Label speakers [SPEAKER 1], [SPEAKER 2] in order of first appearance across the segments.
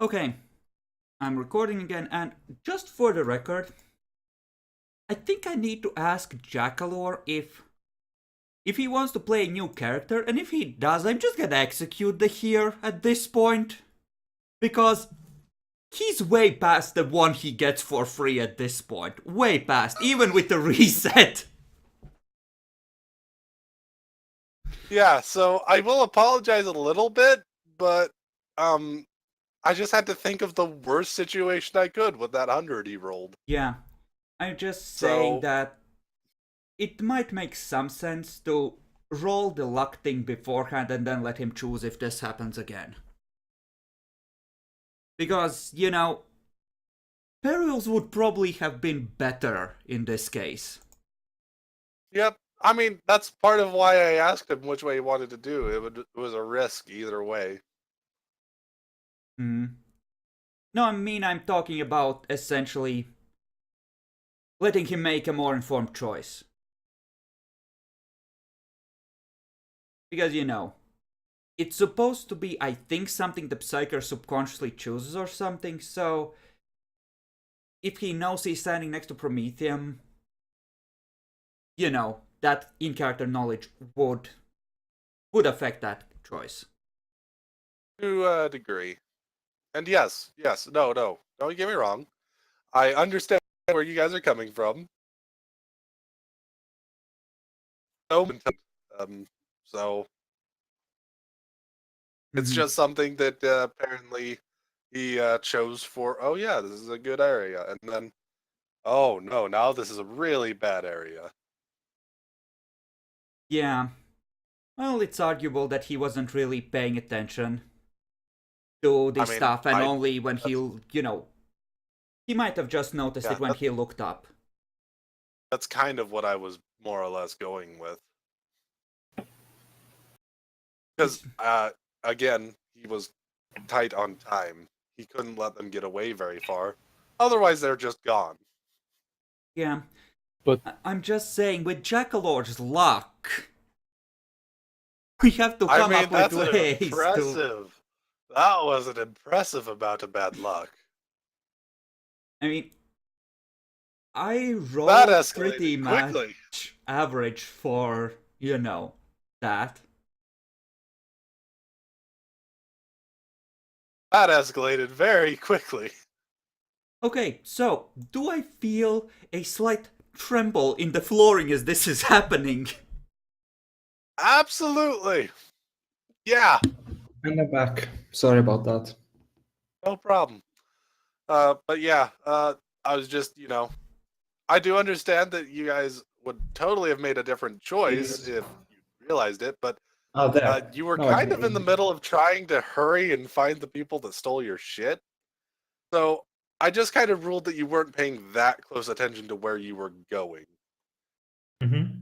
[SPEAKER 1] Okay, I'm recording again, and just for the record, I think I need to ask Jackalor if he wants to play a new character, and if he does, I'm just gonna execute the here at this point. Because he's way past the one he gets for free at this point. Way past, even with the reset.
[SPEAKER 2] Yeah, so I will apologize a little bit, but I just had to think of the worst situation I could with that 100 he rolled.
[SPEAKER 1] Yeah, I'm just saying
[SPEAKER 2] So,
[SPEAKER 1] that it might make some sense to roll the luck thing beforehand and then let him choose if this happens again. Because, Perils would probably have been better in this case.
[SPEAKER 2] yep. I mean, that's part of why I asked him which way he wanted to do. It was a risk either way.
[SPEAKER 1] Hmm. No, I'm talking about essentially letting him make a more informed choice. Because, it's supposed to be, I think, something the psyker subconsciously chooses or something, so if he knows he's standing next to Prometheum, that in-character knowledge would affect that choice.
[SPEAKER 2] To a degree. And yes, no, don't get me wrong. I understand where you guys are coming from. So it's
[SPEAKER 1] Mm-hmm.
[SPEAKER 2] just something that apparently he chose for. Oh yeah, this is a good area, and then oh no, now this is a really bad area.
[SPEAKER 1] Yeah. Well, it's arguable that he wasn't really paying attention to
[SPEAKER 2] I
[SPEAKER 1] this
[SPEAKER 2] mean,
[SPEAKER 1] stuff, and only when
[SPEAKER 2] that's,
[SPEAKER 1] he might have just noticed it
[SPEAKER 2] yeah,
[SPEAKER 1] when he looked up.
[SPEAKER 2] that's kind of what I was more or less going with. Because again, he was tight on time. He couldn't let them get away very far. Otherwise, they're just gone.
[SPEAKER 1] Yeah.
[SPEAKER 3] But
[SPEAKER 1] I'm just saying, with Jackalor's luck, we have to come up with
[SPEAKER 2] that's an
[SPEAKER 1] ways to.
[SPEAKER 2] impressive. That was an impressive amount of bad luck.
[SPEAKER 1] I mean, I
[SPEAKER 2] That
[SPEAKER 1] rolled pretty
[SPEAKER 2] escalated quickly.
[SPEAKER 1] much average for, that.
[SPEAKER 2] That escalated very quickly.
[SPEAKER 1] Okay, so do I feel a slight tremble in the flooring as this is happening?
[SPEAKER 2] Absolutely. Yeah,
[SPEAKER 3] and I'm back. Sorry about that.
[SPEAKER 2] no problem. But yeah, I was just, I do understand that you guys would totally have made a different choice if you realized it, but
[SPEAKER 3] Oh, there.
[SPEAKER 2] you were
[SPEAKER 3] Now I
[SPEAKER 2] kind
[SPEAKER 3] can
[SPEAKER 2] of in the
[SPEAKER 3] hear
[SPEAKER 2] middle of trying to hurry and find the people that stole your shit. So I just kind of ruled that you weren't paying that close attention to where you were going.
[SPEAKER 3] you. Mm-hmm.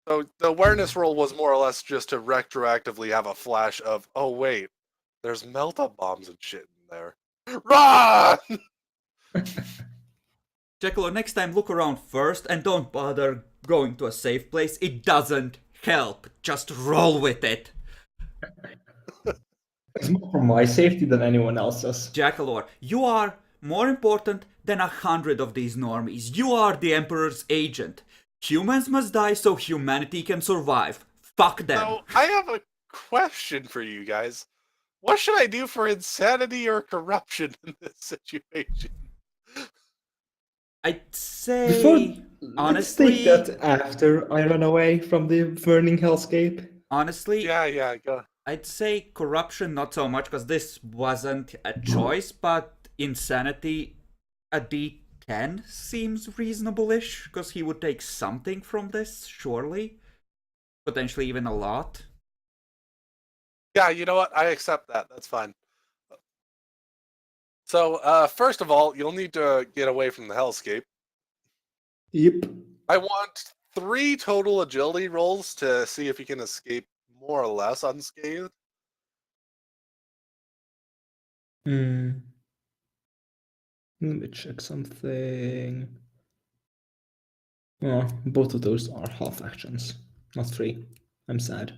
[SPEAKER 2] So the awareness roll was more or less just to retroactively have a flash of, oh wait, there's melta bombs and shit in there. Run!
[SPEAKER 1] Jekyll, next time look around first and don't bother going to a safe place. It doesn't help. Just roll with it.
[SPEAKER 3] It's more for my safety than anyone else's.
[SPEAKER 1] Jackalor, you are more important than 100 of these normies. You are the Emperor's agent. Humans must die so humanity can survive. Fuck them.
[SPEAKER 2] So I have a question for you guys. What should I do for insanity or corruption in this situation?
[SPEAKER 1] I'd say,
[SPEAKER 3] Before, let's
[SPEAKER 1] honestly,
[SPEAKER 3] take that after I run away from the burning hellscape.
[SPEAKER 1] honestly,
[SPEAKER 2] Yeah, go.
[SPEAKER 1] I'd say corruption not so much because this wasn't a choice, but insanity, a D10 seems reasonable-ish because he would take something from this, surely, potentially even a lot.
[SPEAKER 2] Yeah, you know what? I accept that. That's fine. So, first of all, you'll need to get away from the hellscape.
[SPEAKER 3] Yep.
[SPEAKER 2] I want 3 total agility rolls to see if you can escape more or less unscathed.
[SPEAKER 3] Hmm. Let me check something. Oh, both of those are half actions, not 3. I'm sad.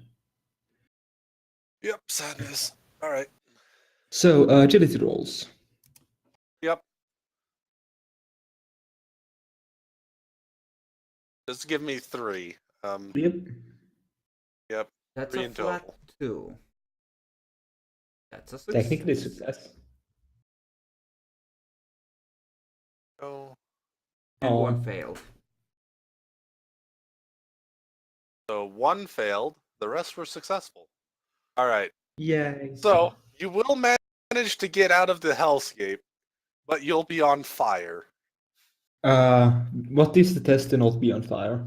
[SPEAKER 2] Yep, sadness. All right.
[SPEAKER 3] So, agility rolls.
[SPEAKER 2] Yep. Just give me 3.
[SPEAKER 3] Yep.
[SPEAKER 2] Yep.
[SPEAKER 1] That's
[SPEAKER 2] 3
[SPEAKER 1] a
[SPEAKER 2] in
[SPEAKER 1] flat
[SPEAKER 2] total.
[SPEAKER 1] 2. That's a
[SPEAKER 3] Technically
[SPEAKER 1] success.
[SPEAKER 3] success.
[SPEAKER 2] Oh.
[SPEAKER 1] And
[SPEAKER 3] Oh.
[SPEAKER 1] 1 failed.
[SPEAKER 2] So 1 failed. The rest were successful. All right.
[SPEAKER 3] Yay.
[SPEAKER 2] So you will manage to get out of the hellscape, but you'll be on fire.
[SPEAKER 3] What is the test to not be on fire?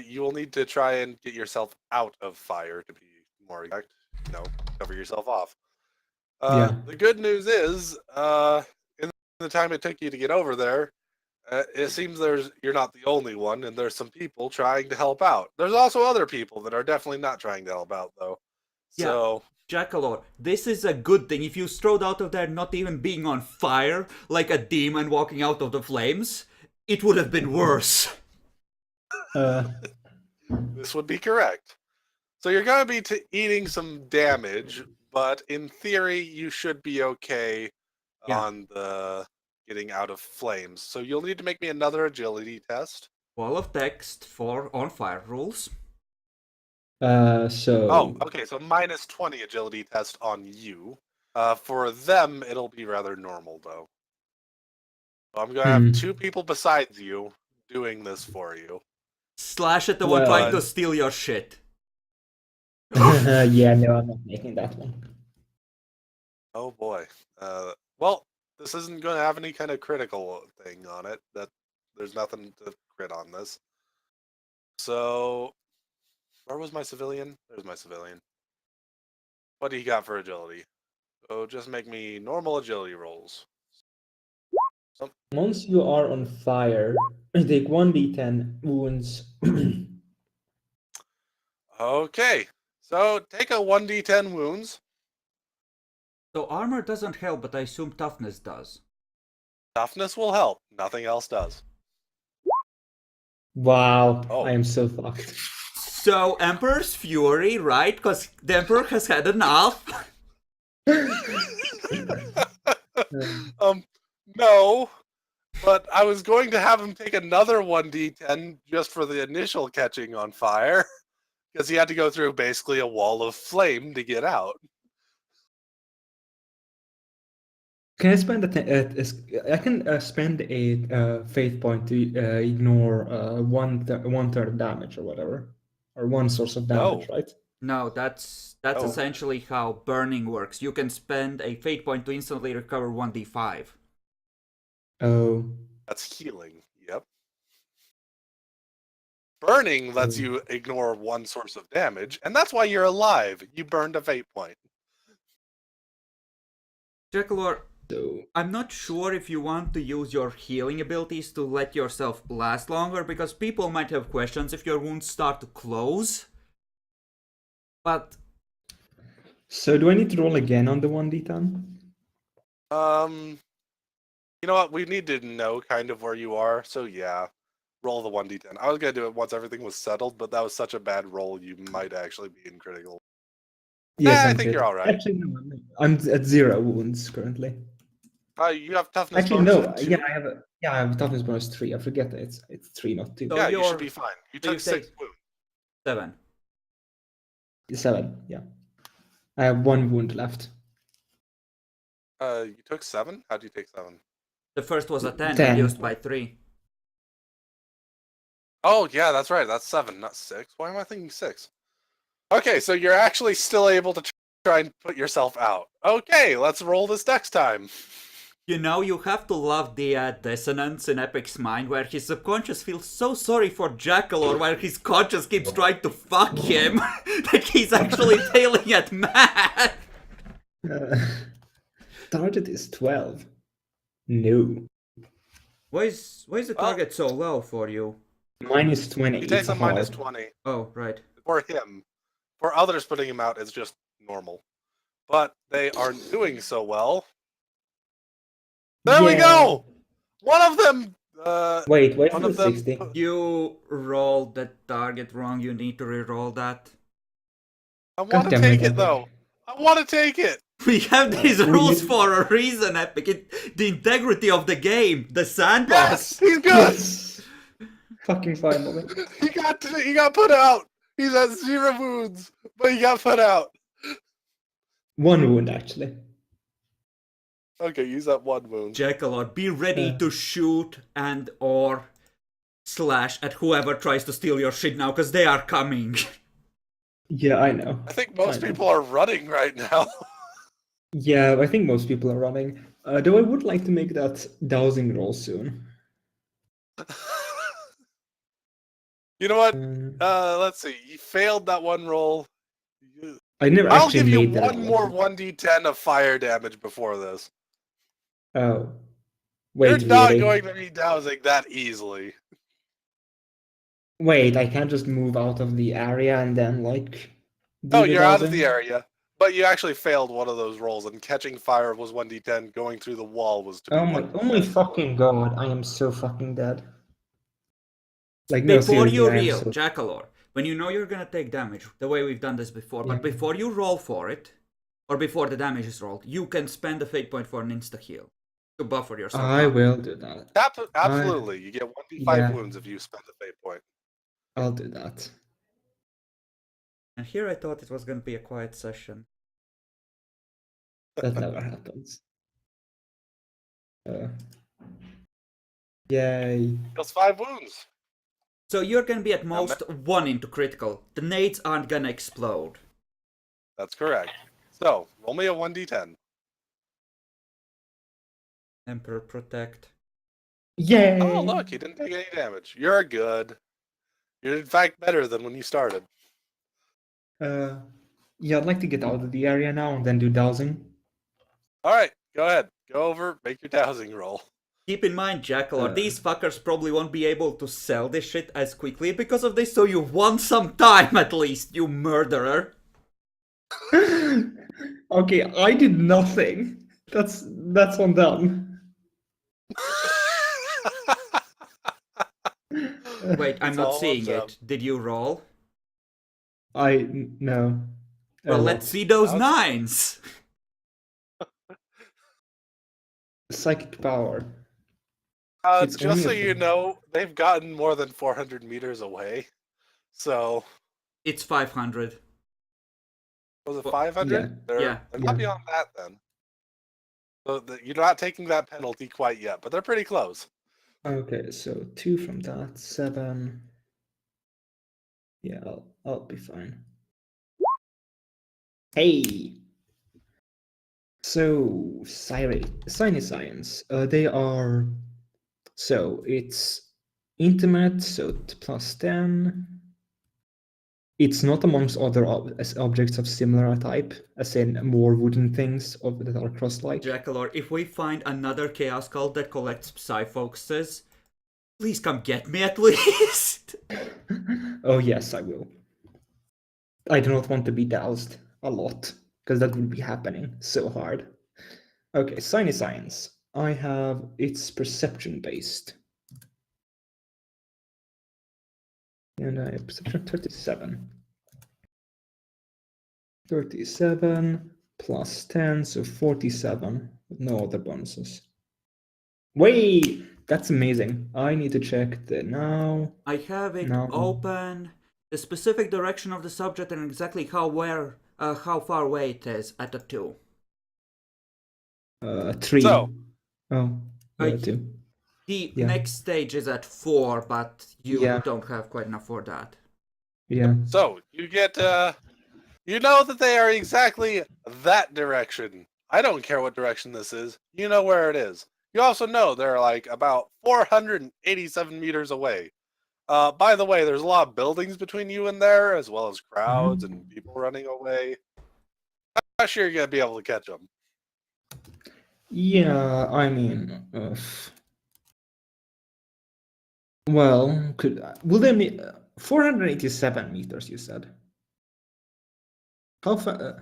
[SPEAKER 2] You will need to try and get yourself out of fire, to be more exact. Cover yourself off.
[SPEAKER 3] Yeah.
[SPEAKER 2] The good news is, in the time it took you to get over there, it seems you're not the only one, and there's some people trying to help out. There's also other people that are definitely not trying to help out, though.
[SPEAKER 1] Yeah.
[SPEAKER 2] So,
[SPEAKER 1] Jackalor, this is a good thing. If you strode out of there not even being on fire, like a demon walking out of the flames, it would have been worse.
[SPEAKER 2] this would be correct. So you're going to be eating some damage, but in theory, you should be okay on the getting out of flames. So you'll need to make me another agility test.
[SPEAKER 1] Wall of text for on fire rules.
[SPEAKER 3] So.
[SPEAKER 2] Oh, okay. So minus 20 agility test on you. For them, it'll be rather normal, though. So I'm going to have 2 people besides you doing this for you.
[SPEAKER 1] Slash at the one trying to steal your shit.
[SPEAKER 3] Yeah, no, I'm not making that one.
[SPEAKER 2] Oh boy. Well, this isn't going to have any kind of critical thing on it. There's nothing to crit on this. So, where was my civilian? There's my civilian. What do you got for agility? So just make me normal agility rolls.
[SPEAKER 3] Once you are on fire, take 1d10 wounds.
[SPEAKER 2] Okay. So take a 1d10 wounds.
[SPEAKER 1] So armor doesn't help, but I assume toughness does.
[SPEAKER 2] Toughness will help. Nothing else does.
[SPEAKER 3] Wow,
[SPEAKER 2] Oh.
[SPEAKER 3] I am so fucked.
[SPEAKER 1] So Emperor's Fury, right? Because the Emperor has had enough.
[SPEAKER 2] No. But I was going to have him take another 1d10 just for the initial catching on fire. Because he had to go through basically a wall of flame to get out.
[SPEAKER 3] Can I spend I can spend a fate point to ignore one third damage or whatever, or one source of damage,
[SPEAKER 2] No.
[SPEAKER 3] right?
[SPEAKER 1] No, that's
[SPEAKER 2] Oh.
[SPEAKER 1] essentially how burning works. You can spend a fate point to instantly recover 1d5.
[SPEAKER 3] Oh.
[SPEAKER 2] That's healing. Yep. Burning lets you ignore one source of damage, and that's why you're alive. You burned a fate point.
[SPEAKER 1] Jackalor,
[SPEAKER 3] So.
[SPEAKER 1] I'm not sure if you want to use your healing abilities to let yourself last longer, because people might have questions if your wounds start to close. But...
[SPEAKER 3] So do I need to roll again on the 1d10?
[SPEAKER 2] You know what? We need to know kind of where you are, so yeah. Roll the 1d10. I was going to do it once everything was settled, but that was such a bad roll, you might actually be in critical.
[SPEAKER 3] Yes,
[SPEAKER 2] I
[SPEAKER 3] I'm
[SPEAKER 2] think
[SPEAKER 3] crit.
[SPEAKER 2] you're all right.
[SPEAKER 3] Actually, no, I'm at 0 wounds currently.
[SPEAKER 2] You have toughness
[SPEAKER 3] Actually,
[SPEAKER 2] bonus
[SPEAKER 3] no.
[SPEAKER 2] of 2.
[SPEAKER 3] Yeah, I have a toughness bonus 3. I forget that it's 3, not 2.
[SPEAKER 1] So
[SPEAKER 2] Yeah, you should be fine. You
[SPEAKER 1] so
[SPEAKER 2] took
[SPEAKER 1] you
[SPEAKER 2] 6
[SPEAKER 1] take-
[SPEAKER 2] wounds.
[SPEAKER 1] 7.
[SPEAKER 3] 7, yeah. I have 1 wound left.
[SPEAKER 2] You took 7? How'd you take 7?
[SPEAKER 1] The first was a 10,
[SPEAKER 3] 10.
[SPEAKER 1] reduced by 3.
[SPEAKER 2] Oh, yeah, that's right. That's 7, not 6. Why am I thinking 6? Okay, so you're actually still able to try and put yourself out. Okay, let's roll this next time.
[SPEAKER 1] You know, you have to love the dissonance in Epic's mind, where his subconscious feels so sorry for Jackalor, while his conscious keeps trying to fuck him, that he's actually failing at math.
[SPEAKER 3] Target is 12. No.
[SPEAKER 1] Why is the target so low for you?
[SPEAKER 3] Minus 20.
[SPEAKER 2] He takes
[SPEAKER 3] It's
[SPEAKER 2] a minus
[SPEAKER 3] hard.
[SPEAKER 2] 20.
[SPEAKER 1] Oh, right.
[SPEAKER 2] For him. For others, putting him out is just normal. But they aren't doing so well. There we go! One of them...
[SPEAKER 3] Wait
[SPEAKER 2] one
[SPEAKER 3] for
[SPEAKER 2] of
[SPEAKER 3] the
[SPEAKER 2] them...
[SPEAKER 3] 60.
[SPEAKER 1] You rolled the target wrong, you need to re-roll that.
[SPEAKER 2] I want to
[SPEAKER 3] damn
[SPEAKER 2] take
[SPEAKER 3] it,
[SPEAKER 2] it, though. I want to take it!
[SPEAKER 1] We have these
[SPEAKER 3] we
[SPEAKER 1] rules
[SPEAKER 3] need-
[SPEAKER 1] for a reason, Epic. The integrity of the game, the sandbox.
[SPEAKER 2] Yes, he's good.
[SPEAKER 3] Yes! Fucking finally.
[SPEAKER 2] He got put out. He's at 0 wounds, but he got put out.
[SPEAKER 3] 1 wound, actually.
[SPEAKER 2] Okay, use that 1 wound.
[SPEAKER 1] Jackalor, be ready
[SPEAKER 3] Yeah.
[SPEAKER 1] to shoot and or slash at whoever tries to steal your shit now, because they are coming.
[SPEAKER 3] Yeah, I know.
[SPEAKER 2] I think most
[SPEAKER 3] I know.
[SPEAKER 2] people are running right now.
[SPEAKER 3] Yeah, I think most people are running. Though I would like to make that dowsing roll soon.
[SPEAKER 2] You know what?
[SPEAKER 3] Um,
[SPEAKER 2] Let's see. You failed that 1 roll.
[SPEAKER 3] I never
[SPEAKER 2] I'll
[SPEAKER 3] actually
[SPEAKER 2] give you
[SPEAKER 3] made that
[SPEAKER 2] 1 more 1d10 of fire damage before this.
[SPEAKER 3] Oh.
[SPEAKER 2] You're
[SPEAKER 3] Wait,
[SPEAKER 2] not
[SPEAKER 3] really?
[SPEAKER 2] going to be dowsing that easily.
[SPEAKER 3] Wait, I can't just move out of the area and then, like, do
[SPEAKER 2] No,
[SPEAKER 3] the
[SPEAKER 2] you're out of
[SPEAKER 3] dowsing?
[SPEAKER 2] the area, but you actually failed one of those rolls, and catching fire was 1d10, going through the wall was to be
[SPEAKER 3] Oh my
[SPEAKER 2] 1d10.
[SPEAKER 3] fucking god, I am so fucking dead. Like, no,
[SPEAKER 1] Before
[SPEAKER 3] seriously,
[SPEAKER 1] you
[SPEAKER 3] I am
[SPEAKER 1] reel,
[SPEAKER 3] so...
[SPEAKER 1] Jackalor, when you know you're gonna take damage, the way we've done this before,
[SPEAKER 3] Yeah.
[SPEAKER 1] but before you roll for it, or before the damage is rolled, you can spend a fate point for an insta-heal to buffer yourself
[SPEAKER 3] I
[SPEAKER 1] up.
[SPEAKER 3] will do that.
[SPEAKER 2] Absolutely. You get 1d5
[SPEAKER 3] Yeah.
[SPEAKER 2] wounds if you spend a fate point.
[SPEAKER 3] I'll do that.
[SPEAKER 1] And here I thought it was gonna be a quiet session.
[SPEAKER 3] That never happens. Yay.
[SPEAKER 2] Deals 5 wounds.
[SPEAKER 1] So you're gonna be at most 1 into critical. The nades aren't gonna explode.
[SPEAKER 2] That's correct. So, roll me a 1d10.
[SPEAKER 1] Emperor protect.
[SPEAKER 3] Yay!
[SPEAKER 2] Oh, look, he didn't take any damage. You're good. You're in fact better than when you started.
[SPEAKER 3] Yeah, I'd like to get out of the area now and then do dowsing.
[SPEAKER 2] Alright, go ahead. Go over, make your dowsing roll.
[SPEAKER 1] Keep in mind, Jackalor,
[SPEAKER 3] Uh.
[SPEAKER 1] these fuckers probably won't be able to sell this shit as quickly because of this, so you won some time at least, you murderer.
[SPEAKER 3] Okay, I did nothing. That's on them.
[SPEAKER 1] Wait, I'm
[SPEAKER 2] It's
[SPEAKER 1] not
[SPEAKER 2] all
[SPEAKER 1] seeing
[SPEAKER 2] up.
[SPEAKER 1] it. Did you roll?
[SPEAKER 3] No.
[SPEAKER 1] Well,
[SPEAKER 3] Oh,
[SPEAKER 1] let's see those
[SPEAKER 2] That's-
[SPEAKER 1] 9s.
[SPEAKER 3] Psychic power. It's
[SPEAKER 2] Just so
[SPEAKER 3] only a
[SPEAKER 2] you
[SPEAKER 3] thing.
[SPEAKER 2] know, they've gotten more than 400 meters away. So,
[SPEAKER 1] It's 500.
[SPEAKER 2] was it
[SPEAKER 1] Well,
[SPEAKER 2] 500?
[SPEAKER 3] yeah.
[SPEAKER 2] They're
[SPEAKER 1] Yeah.
[SPEAKER 2] not beyond that then. So you're not taking that penalty quite yet, but they're pretty close.
[SPEAKER 3] Okay, so 2 from that, 7. Yeah, I'll be fine. Hey! So, Siny Science. They are... So, it's intimate, so plus 10. It's not amongst other objects of similar type, as in more wooden things that are cross-like.
[SPEAKER 1] Jackalor, if we find another Chaos Cult that collects Psy-focuses, please come get me at least.
[SPEAKER 3] Oh yes, I will. I do not want to be doused a lot, because that would be happening so hard. Okay, Siny Science. I have... It's perception-based. And I have perception 37. 37 plus 10, so 47, with no other bonuses. Wait! That's amazing. I need to check the now.
[SPEAKER 1] I have it
[SPEAKER 3] No.
[SPEAKER 1] open, the specific direction of the subject and exactly how far away it is at a 2.
[SPEAKER 3] 3.
[SPEAKER 2] So-
[SPEAKER 3] Oh,
[SPEAKER 1] Uh,
[SPEAKER 3] 2.
[SPEAKER 1] The
[SPEAKER 3] Yeah.
[SPEAKER 1] next stage is at 4, but you
[SPEAKER 3] Yeah.
[SPEAKER 1] don't have quite enough for that.
[SPEAKER 3] Yeah.
[SPEAKER 2] So, you get, you know that they are exactly that direction. I don't care what direction this is. You know where it is. You also know they're like about 487 meters away. By the way, there's a lot of buildings between you and there, as well as crowds and people running away. I'm not sure you're going to be able to catch them.
[SPEAKER 3] Yeah, I mean, well, will they be 487 meters? You said. How fast?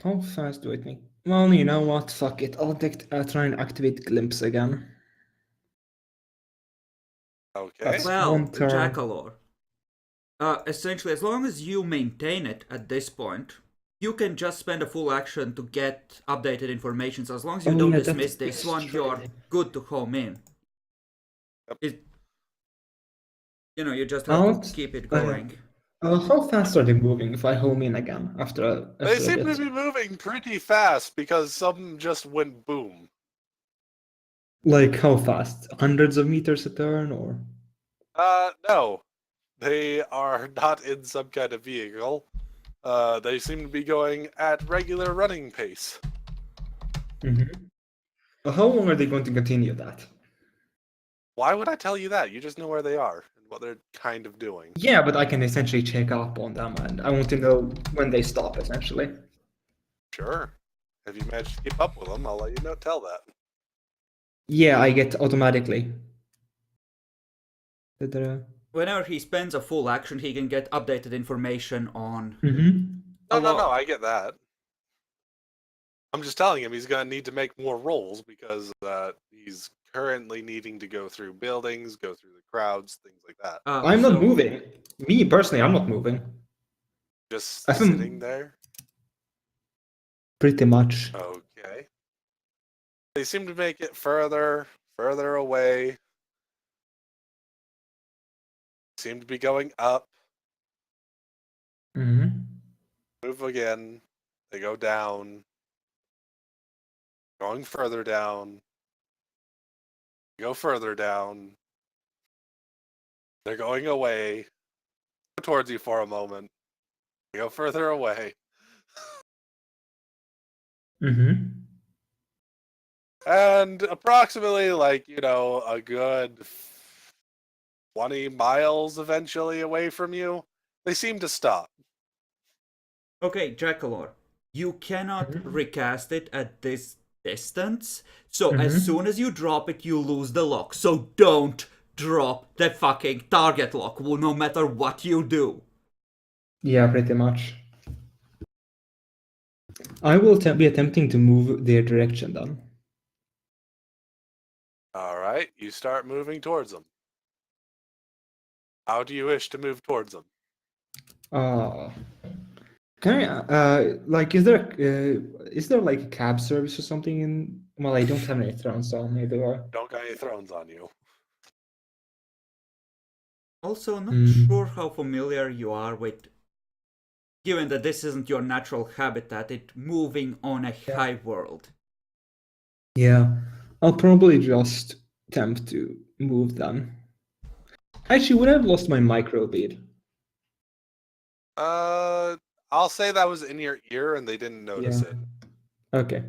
[SPEAKER 3] How fast do I think? Well, you know what? Fuck it. I'll try and activate Glimpse again.
[SPEAKER 2] Okay.
[SPEAKER 3] That's
[SPEAKER 1] Well,
[SPEAKER 3] one turn.
[SPEAKER 1] Jackalor. Essentially, as long as you maintain it at this point, you can just spend a full action to get updated information. So as long as you
[SPEAKER 3] Oh
[SPEAKER 1] don't
[SPEAKER 3] yeah,
[SPEAKER 1] dismiss
[SPEAKER 3] that's
[SPEAKER 1] this one, you're
[SPEAKER 3] extremely.
[SPEAKER 1] good to home in.
[SPEAKER 2] Yep.
[SPEAKER 1] It, you just have
[SPEAKER 3] Out.
[SPEAKER 1] to keep it
[SPEAKER 3] Yeah.
[SPEAKER 1] going.
[SPEAKER 3] How fast are they moving if I home in again after
[SPEAKER 2] They
[SPEAKER 3] a
[SPEAKER 2] seem to
[SPEAKER 3] bit?
[SPEAKER 2] be moving pretty fast because some just went boom.
[SPEAKER 3] Like how fast? Hundreds of meters a turn, or?
[SPEAKER 2] No. They are not in some kind of vehicle. They seem to be going at regular running pace.
[SPEAKER 3] How long are they going to continue that?
[SPEAKER 2] Why would I tell you that? You just know where they are and what they're kind of doing.
[SPEAKER 3] Yeah, but I can essentially check up on them, and I want to know when they stop, essentially.
[SPEAKER 2] Sure. If you manage to keep up with them, I'll let you know. Tell that.
[SPEAKER 3] Yeah, I get automatically. Da-da-da.
[SPEAKER 1] Whenever he spends a full action, he can get updated information on
[SPEAKER 2] No, I get that. I'm just telling him he's going to need to make more rolls because he's currently needing to go through buildings, go through the crowds, things like that.
[SPEAKER 3] I'm not moving. Me, personally, I'm not moving.
[SPEAKER 2] Just
[SPEAKER 3] I'm-
[SPEAKER 2] sitting there?
[SPEAKER 3] Pretty much.
[SPEAKER 2] Okay. They seem to make it further away. Seem to be going up. Move again. They go down. Going further down. Go further down. They're going away. Go towards you for a moment. They go further away. And approximately, a good 20 miles eventually away from you, they seem to stop.
[SPEAKER 1] Okay, Jackalor, you cannot recast it at this distance. So as soon as you drop it, you lose the lock. So don't drop the fucking target lock, no matter what you do.
[SPEAKER 3] Yeah, pretty much. I will be attempting to move their direction then.
[SPEAKER 2] All right, you start moving towards them. How do you wish to move towards them?
[SPEAKER 3] Can I, is there like a cab service or something in? Well, I don't have any thrones on me, do I?
[SPEAKER 2] Don't got any thrones on you.
[SPEAKER 1] Also, not sure how familiar you are with, given that this isn't your natural habitat, it moving on a high world.
[SPEAKER 3] Yeah, I'll probably just attempt to move them. Actually, would I have lost my micro bead?
[SPEAKER 2] I'll say that was in your ear and they didn't notice it.
[SPEAKER 3] Okay.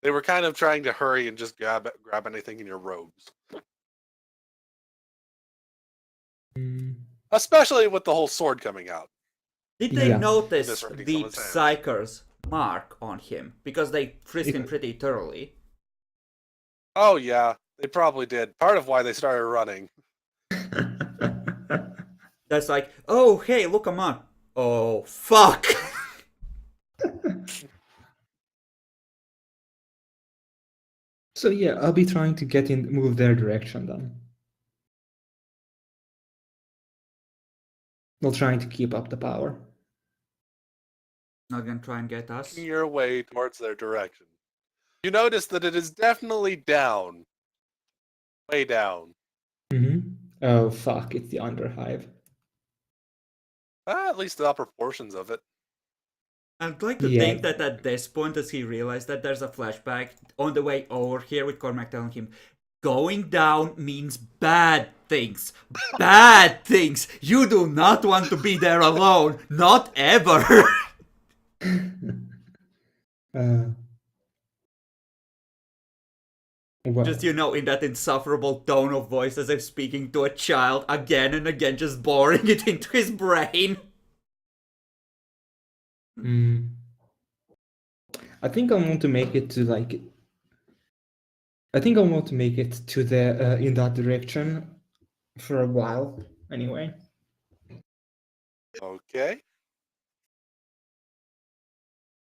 [SPEAKER 2] They were kind of trying to hurry and just grab anything in your robes. Especially with the whole sword coming out.
[SPEAKER 1] Did they notice
[SPEAKER 2] Misreading
[SPEAKER 1] the
[SPEAKER 2] someone's hands.
[SPEAKER 1] psyker's mark on him? Because they frisked him pretty thoroughly.
[SPEAKER 2] Oh yeah, they probably did. Part of why they started running.
[SPEAKER 1] That's like, oh hey, look, I'm on. Oh fuck.
[SPEAKER 3] So yeah, I'll be trying to move their direction then. While trying to keep up the power.
[SPEAKER 1] Not gonna try and get us.
[SPEAKER 2] Making your way towards their direction. You notice that it is definitely down. Way down.
[SPEAKER 3] Oh fuck, it's the underhive.
[SPEAKER 2] At least the upper portions of it.
[SPEAKER 1] I'd like to think that at this point, as he realized that there's a flashback on the way over here with Cormac telling him, going down means bad things. Bad things! You do not want to be there alone. Not ever!
[SPEAKER 3] Well.
[SPEAKER 1] Just, in that insufferable tone of voice as if speaking to a child again and again, just boring it into his brain.
[SPEAKER 3] I think I want to make it to like. I think I want to make it to the in that direction for a while, anyway.
[SPEAKER 2] Okay.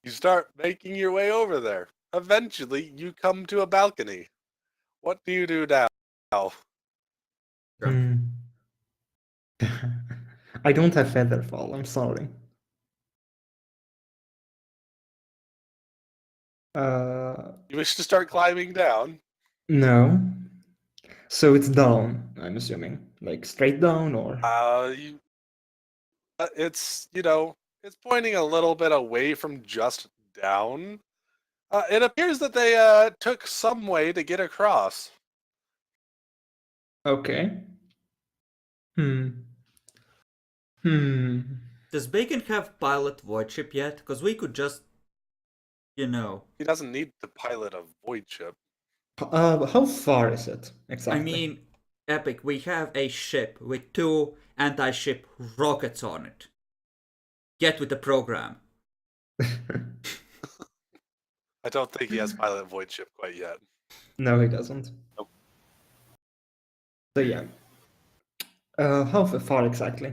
[SPEAKER 2] You start making your way over there. Eventually, you come to a balcony. What do you do now?
[SPEAKER 3] I don't have feather fall. I'm sorry.
[SPEAKER 2] You wish to start climbing down?
[SPEAKER 3] No. So it's down, I'm assuming. Like straight down or
[SPEAKER 2] It's it's pointing a little bit away from just down. It appears that they took some way to get across.
[SPEAKER 3] okay. Hmm. Hmm.
[SPEAKER 1] Does Bacon have pilot void ship yet? Because we could just, you know.
[SPEAKER 2] He doesn't need to pilot a void ship.
[SPEAKER 3] How far is it
[SPEAKER 1] I
[SPEAKER 3] exactly?
[SPEAKER 1] mean, Epic, we have a ship with 2 anti-ship rockets on it. Get with the program.
[SPEAKER 2] I don't think he has pilot void ship quite yet.
[SPEAKER 3] No, he doesn't.
[SPEAKER 2] Nope.
[SPEAKER 3] So yeah. How far exactly?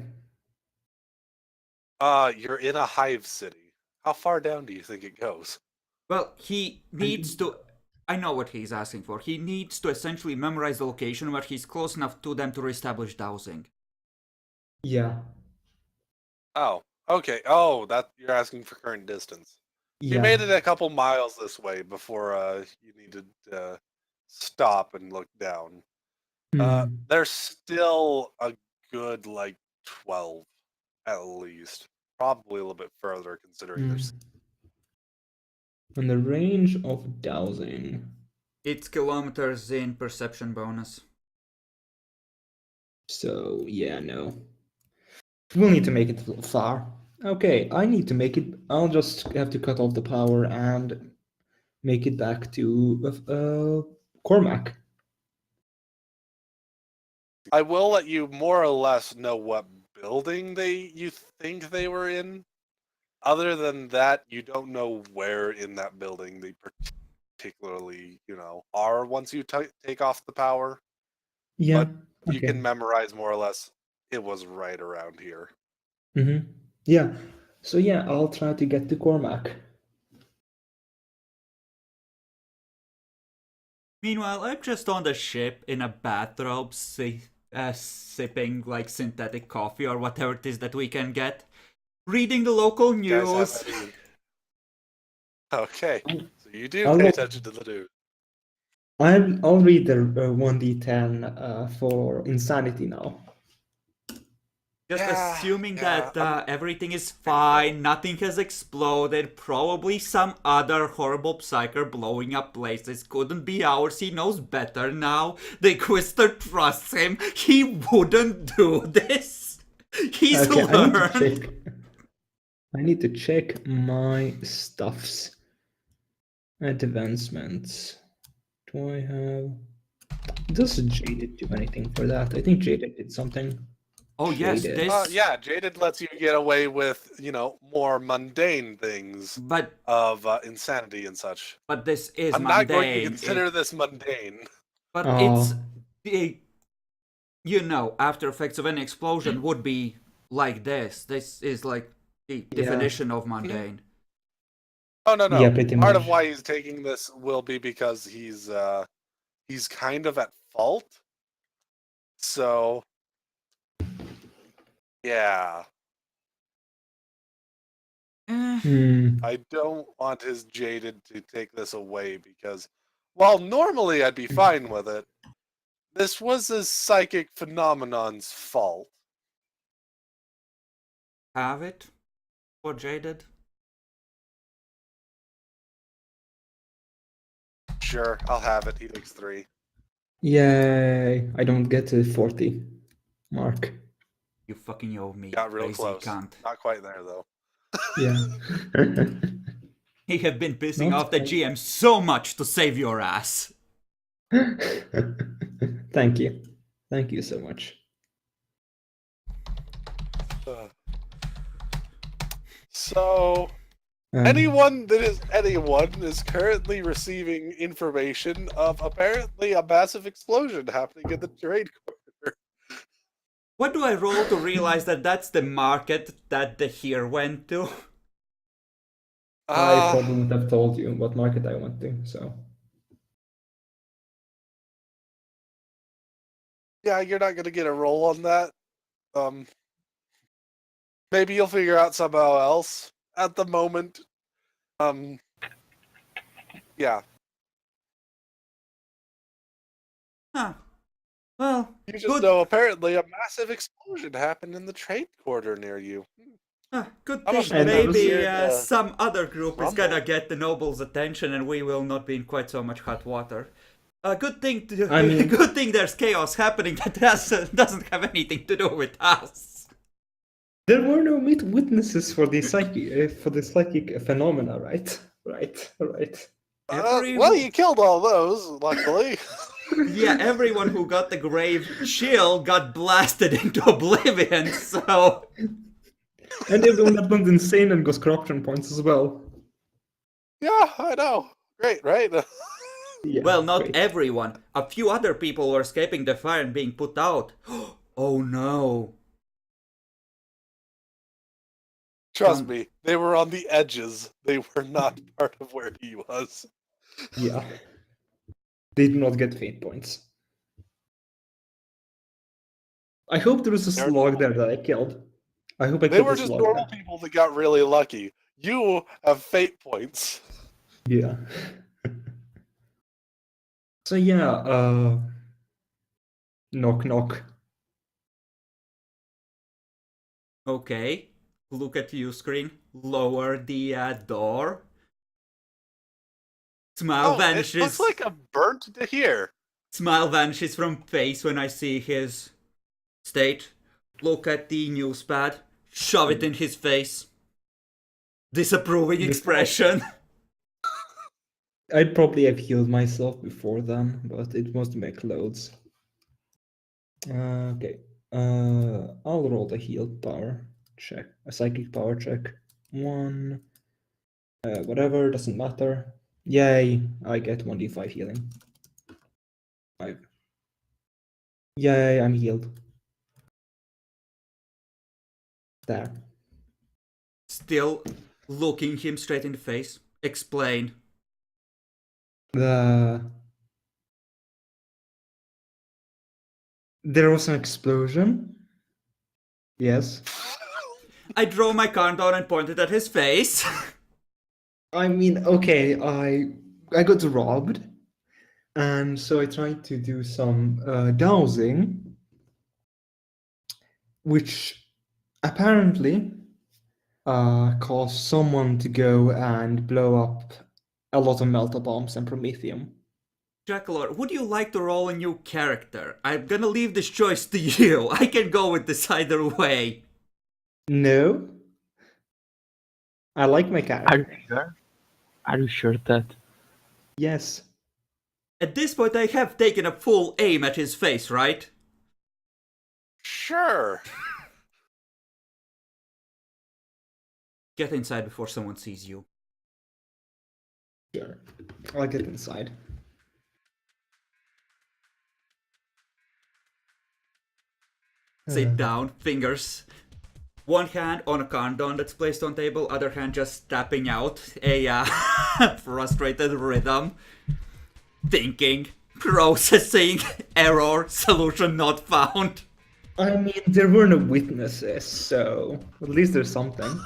[SPEAKER 2] You're in a hive city. How far down do you think it goes?
[SPEAKER 1] Well, he needs to. I know what he's asking for. He needs to essentially memorize the location where he's close enough to them to reestablish dowsing.
[SPEAKER 3] Yeah.
[SPEAKER 2] Oh, okay. Oh, that you're asking for current distance. You
[SPEAKER 3] Yeah.
[SPEAKER 2] made it a couple miles this way before you needed to stop and look down.
[SPEAKER 3] Hmm.
[SPEAKER 2] There's still a good 12 at least. Probably a little bit further considering
[SPEAKER 3] Hmm.
[SPEAKER 2] there's
[SPEAKER 3] On the range of dowsing.
[SPEAKER 1] It's kilometers in perception bonus.
[SPEAKER 3] So yeah, no. We'll need to make it far. Okay, I need to make it. I'll just have to cut off the power and make it back to Cormac.
[SPEAKER 2] I will let you more or less know what building you think they were in. Other than that, you don't know where in that building they particularly, are once you take off the power.
[SPEAKER 3] Yeah.
[SPEAKER 2] But you
[SPEAKER 3] Okay.
[SPEAKER 2] can memorize more or less it was right around here.
[SPEAKER 3] Mm-hmm. Yeah. So yeah, I'll try to get to Cormac.
[SPEAKER 1] Meanwhile, I'm just on the ship in a bathrobe, sipping like synthetic coffee or whatever it is that we can get, reading the local
[SPEAKER 2] You guys have
[SPEAKER 1] news.
[SPEAKER 2] any? Okay, so you do
[SPEAKER 3] I'll
[SPEAKER 2] pay
[SPEAKER 3] go-
[SPEAKER 2] attention to the news.
[SPEAKER 3] I'll read the 1d10 for insanity now.
[SPEAKER 1] Just assuming that
[SPEAKER 2] I'm
[SPEAKER 1] everything is
[SPEAKER 2] kind of
[SPEAKER 1] fine, nothing has exploded, probably some other horrible psyker blowing up places couldn't be ours. He knows better now. The Inquisitor trusts him. He wouldn't do this. He's
[SPEAKER 3] Okay,
[SPEAKER 1] learned.
[SPEAKER 3] I need to check my stuffs. Advancements. Do I have? Does Jaded do anything for that? I think Jaded did something.
[SPEAKER 1] Oh yes,
[SPEAKER 3] Jaded.
[SPEAKER 1] this.
[SPEAKER 2] Yeah, Jaded lets you get away with, more mundane things
[SPEAKER 1] But
[SPEAKER 2] of insanity and such.
[SPEAKER 1] this is
[SPEAKER 2] I'm not going to
[SPEAKER 1] mundane.
[SPEAKER 2] consider this mundane.
[SPEAKER 1] But it's
[SPEAKER 3] Oh,
[SPEAKER 1] after effects of any explosion would be like this. This is like the definition of mundane.
[SPEAKER 2] Oh no.
[SPEAKER 3] yeah, pretty
[SPEAKER 2] Part
[SPEAKER 3] much.
[SPEAKER 2] of why he's taking this will be because he's kind of at fault. So yeah, I don't want his Jaded to take this away because while normally I'd be fine with it, this was his psychic phenomenon's fault.
[SPEAKER 1] Have it for Jaded.
[SPEAKER 2] Sure, I'll have it. He takes 3.
[SPEAKER 3] Yay! I don't get to 40 mark.
[SPEAKER 1] You fucking owe me.
[SPEAKER 2] Got real
[SPEAKER 1] Crazy
[SPEAKER 2] close.
[SPEAKER 1] cunt.
[SPEAKER 2] Not quite there though.
[SPEAKER 3] Yeah.
[SPEAKER 1] He have been pissing
[SPEAKER 3] Not
[SPEAKER 1] off the
[SPEAKER 3] quite.
[SPEAKER 1] GM so much to save your ass.
[SPEAKER 3] Thank you. Thank you so much.
[SPEAKER 2] So anyone is currently receiving information of apparently a massive explosion happening in the trade corridor.
[SPEAKER 1] What do I roll to realize that that's the market that the here went to?
[SPEAKER 3] I probably wouldn't have told you what market I went to, so.
[SPEAKER 2] Yeah, you're not gonna get a roll on that. Maybe you'll figure out somehow else. At the moment, Yeah.
[SPEAKER 1] Huh. Well,
[SPEAKER 2] You just
[SPEAKER 1] good.
[SPEAKER 2] know apparently a massive explosion happened in the trade quarter near you.
[SPEAKER 1] Good
[SPEAKER 2] How much
[SPEAKER 1] thing
[SPEAKER 2] like
[SPEAKER 3] that was-
[SPEAKER 1] maybe
[SPEAKER 2] weird,
[SPEAKER 1] some other group is gonna
[SPEAKER 2] rumble.
[SPEAKER 1] get the nobles' attention, and we will not be in quite so much hot water. Good thing.
[SPEAKER 3] I mean-
[SPEAKER 1] Good thing there's chaos happening that doesn't have anything to do with us.
[SPEAKER 3] There were no witnesses for the psychic phenomena, right? Right.
[SPEAKER 2] Well, you killed all those, luckily.
[SPEAKER 1] Yeah, everyone who got the grave chill got blasted into oblivion. So
[SPEAKER 3] And everyone that went insane and got corruption points as well.
[SPEAKER 2] Yeah, I know. Great, right?
[SPEAKER 3] Yeah,
[SPEAKER 1] well, not
[SPEAKER 3] great.
[SPEAKER 1] everyone. A few other people were escaping the fire and being put out. Oh no.
[SPEAKER 2] Trust me, they were on the edges. They were not part of where he was.
[SPEAKER 3] Yeah. They do not get fate points. I hope there was a
[SPEAKER 2] They're
[SPEAKER 3] slug
[SPEAKER 2] normal
[SPEAKER 3] there that I killed. I hope I
[SPEAKER 2] They
[SPEAKER 3] killed
[SPEAKER 2] were
[SPEAKER 3] the
[SPEAKER 2] just
[SPEAKER 3] slug
[SPEAKER 2] normal
[SPEAKER 3] there.
[SPEAKER 2] people that got really lucky. You have fate points.
[SPEAKER 3] Yeah. So yeah, knock knock.
[SPEAKER 1] Okay. Look at view screen. Lower the door. Smile
[SPEAKER 2] It
[SPEAKER 1] vanishes.
[SPEAKER 2] looks like I'm burnt to here.
[SPEAKER 1] Smile vanishes from face when I see his state. Look at the newspad. Shove it in his face. Disapproving expression.
[SPEAKER 3] I'd probably have healed myself before then, but it must make loads. Okay. I'll roll the heal power check. A psychic power check. 1. Whatever, doesn't matter. Yay, I get 1d5 healing. 5. Yay, I'm healed. There.
[SPEAKER 1] Still looking him straight in the face. Explain.
[SPEAKER 3] There was an explosion. Yes.
[SPEAKER 1] I draw my card down and pointed at his face.
[SPEAKER 3] I mean, okay, I got robbed, and so I tried to do some dowsing, which apparently caused someone to go and blow up a lot of melta bombs and promethium.
[SPEAKER 1] Jackalor, would you like to roll a new character? I'm gonna leave this choice to you. I can go with this either way.
[SPEAKER 3] No. I like my character.
[SPEAKER 4] Are you sure? Are you sure that?
[SPEAKER 3] Yes.
[SPEAKER 1] At this point, I have taken a full aim at his face, right?
[SPEAKER 2] Sure.
[SPEAKER 1] Get inside before someone sees you.
[SPEAKER 3] Sure. I'll get inside.
[SPEAKER 1] Sit down, fingers. One hand on a countdown that's placed on table, other hand just tapping out a frustrated rhythm. Thinking, processing, error, solution not found.
[SPEAKER 3] I mean, there were no witnesses, so at least there's something.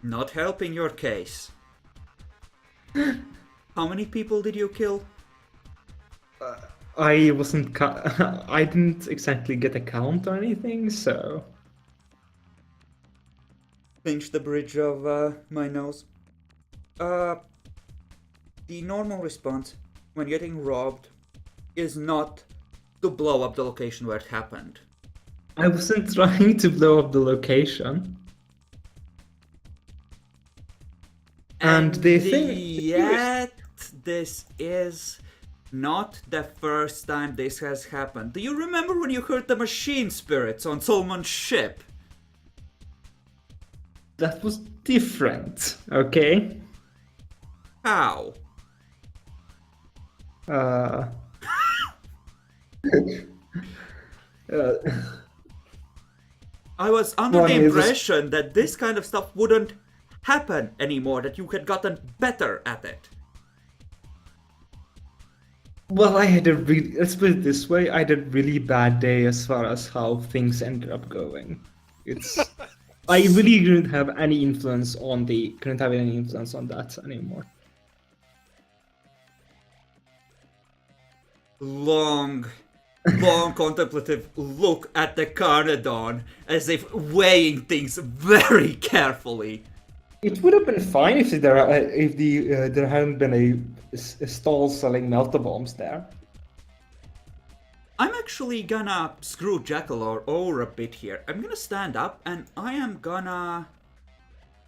[SPEAKER 1] Not helping your case. How many people did you kill?
[SPEAKER 3] I wasn't. I didn't exactly get a count or anything, so.
[SPEAKER 1] Pinch the bridge of my nose. The normal response when getting robbed is not to blow up the location where it happened.
[SPEAKER 3] I wasn't trying to blow up the location. And they think.
[SPEAKER 1] Yet, this is not the first time this has happened. Do you remember when you heard the machine spirits on Solmon's ship?
[SPEAKER 3] That was different, okay?
[SPEAKER 1] How?
[SPEAKER 3] Uh,
[SPEAKER 1] I was under
[SPEAKER 3] Well,
[SPEAKER 1] the
[SPEAKER 3] I mean, it was-
[SPEAKER 1] impression that this kind of stuff wouldn't happen anymore, that you had gotten better at it.
[SPEAKER 3] well, I had a really. Let's put it this way: I had a really bad day as far as how things ended up going. It's. I really couldn't have any influence on that anymore.
[SPEAKER 1] Long contemplative look at the Carnadon, as if weighing things very carefully.
[SPEAKER 3] It would have been fine if there hadn't been a stall selling melter bombs there.
[SPEAKER 1] I'm actually gonna screw Jackalor over a bit here. I'm gonna stand up and I am gonna...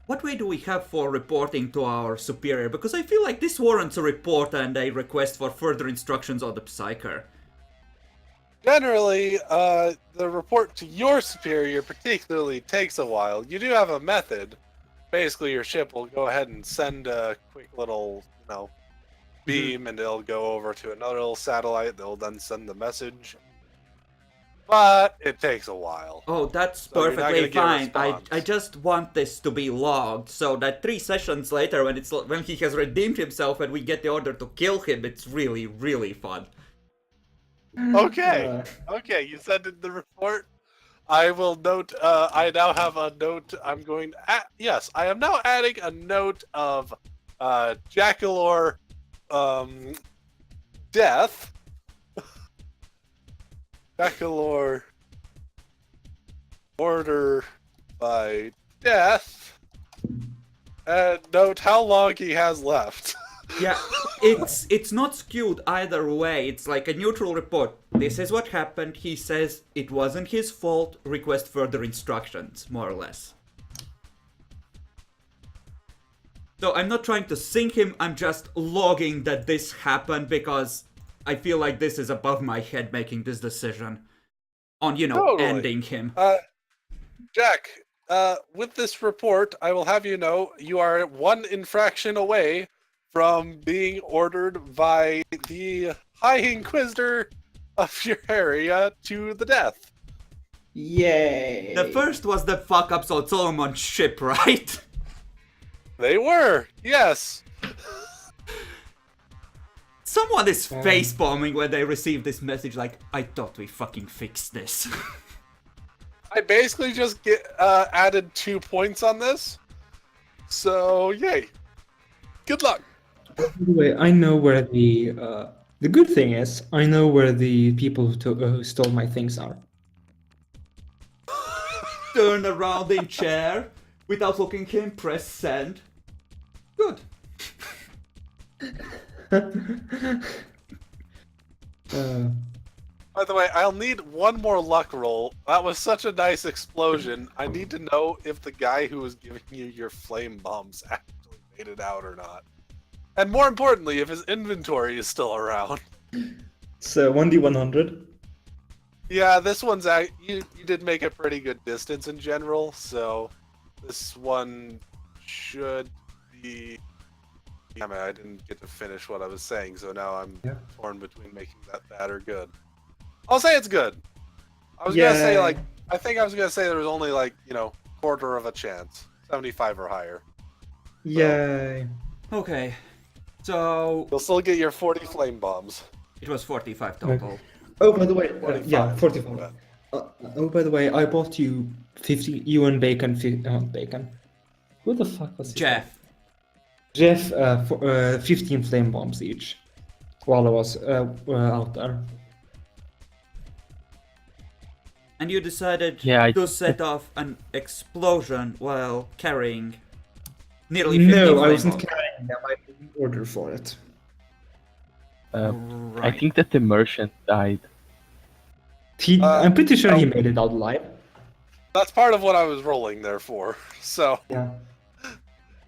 [SPEAKER 1] What way do we have for reporting to our superior? Because I feel like this warrants a report and a request for further instructions on the psyker.
[SPEAKER 2] Generally, the report to your superior particularly takes a while. You do have a method. Basically, your ship will go ahead and send a quick little, beam, and it'll go over to another little satellite. They'll then send the message. But it takes a while.
[SPEAKER 1] Oh, that's
[SPEAKER 2] So you're not
[SPEAKER 1] perfectly
[SPEAKER 2] gonna get a
[SPEAKER 1] fine.
[SPEAKER 2] response.
[SPEAKER 1] I just want this to be logged so that 3 sessions later, when he has redeemed himself and we get the order to kill him, it's really, really fun.
[SPEAKER 2] Okay. Okay, you sent in the report. I will note, I now have a note. Yes, I am now adding a note of Jackalor death. Jackalor order by death. And note how long he has left.
[SPEAKER 1] Yeah, it's not skewed either way. It's like a neutral report. This is what happened. He says it wasn't his fault. Request further instructions, more or less. So I'm not trying to sink him. I'm just logging that this happened because I feel like this is above my head making this decision on,
[SPEAKER 2] Totally.
[SPEAKER 1] ending him.
[SPEAKER 2] Jack, with this report, I will have you know you are 1 infraction away from being ordered by the High Inquisitor of your area to the death.
[SPEAKER 3] Yay!
[SPEAKER 1] The first was the fuck-ups on Solomon's ship, right?
[SPEAKER 2] They were, yes.
[SPEAKER 1] Someone is facepalming when they receive this message like, I thought we fucking fixed this.
[SPEAKER 2] I basically just added 2 points on this. So, yay. Good luck.
[SPEAKER 3] By the way, I know where the good thing is, I know where the people who stole my things are.
[SPEAKER 1] Turn around in chair, without looking him, press send. Good.
[SPEAKER 2] By the way, I'll need 1 more luck roll. That was such a nice explosion. I need to know if the guy who was giving you your flame bombs actually made it out or not. And more importantly, if his inventory is still around.
[SPEAKER 3] So 1d100.
[SPEAKER 2] Yeah, this one's you did make a pretty good distance in general, so this one should be... I mean, I didn't get to finish what I was saying, so now I'm torn between making that bad or good. I'll say it's good. I was gonna say I think I was gonna say there was only quarter of a chance, 75 or higher.
[SPEAKER 3] Yay!
[SPEAKER 1] Okay, so
[SPEAKER 2] You'll still get your 40 flame bombs.
[SPEAKER 1] it was 45 total.
[SPEAKER 3] Oh, by the way,
[SPEAKER 2] 45.
[SPEAKER 3] 45. Oh, by the way, I bought you 50. You and Bacon. Bacon. Who the fuck was
[SPEAKER 1] Jeff.
[SPEAKER 3] Jeff, 15 flame bombs each, while I was out there.
[SPEAKER 1] And you decided
[SPEAKER 4] Yeah,
[SPEAKER 1] to set off an explosion while carrying nearly 50
[SPEAKER 3] No, I
[SPEAKER 1] flame
[SPEAKER 3] wasn't
[SPEAKER 1] bombs.
[SPEAKER 3] carrying them. I didn't order for it.
[SPEAKER 4] I
[SPEAKER 1] Right.
[SPEAKER 4] think that the merchant died.
[SPEAKER 3] I'm pretty sure he made it out alive.
[SPEAKER 2] That's part of what I was rolling there for. So
[SPEAKER 3] Yeah.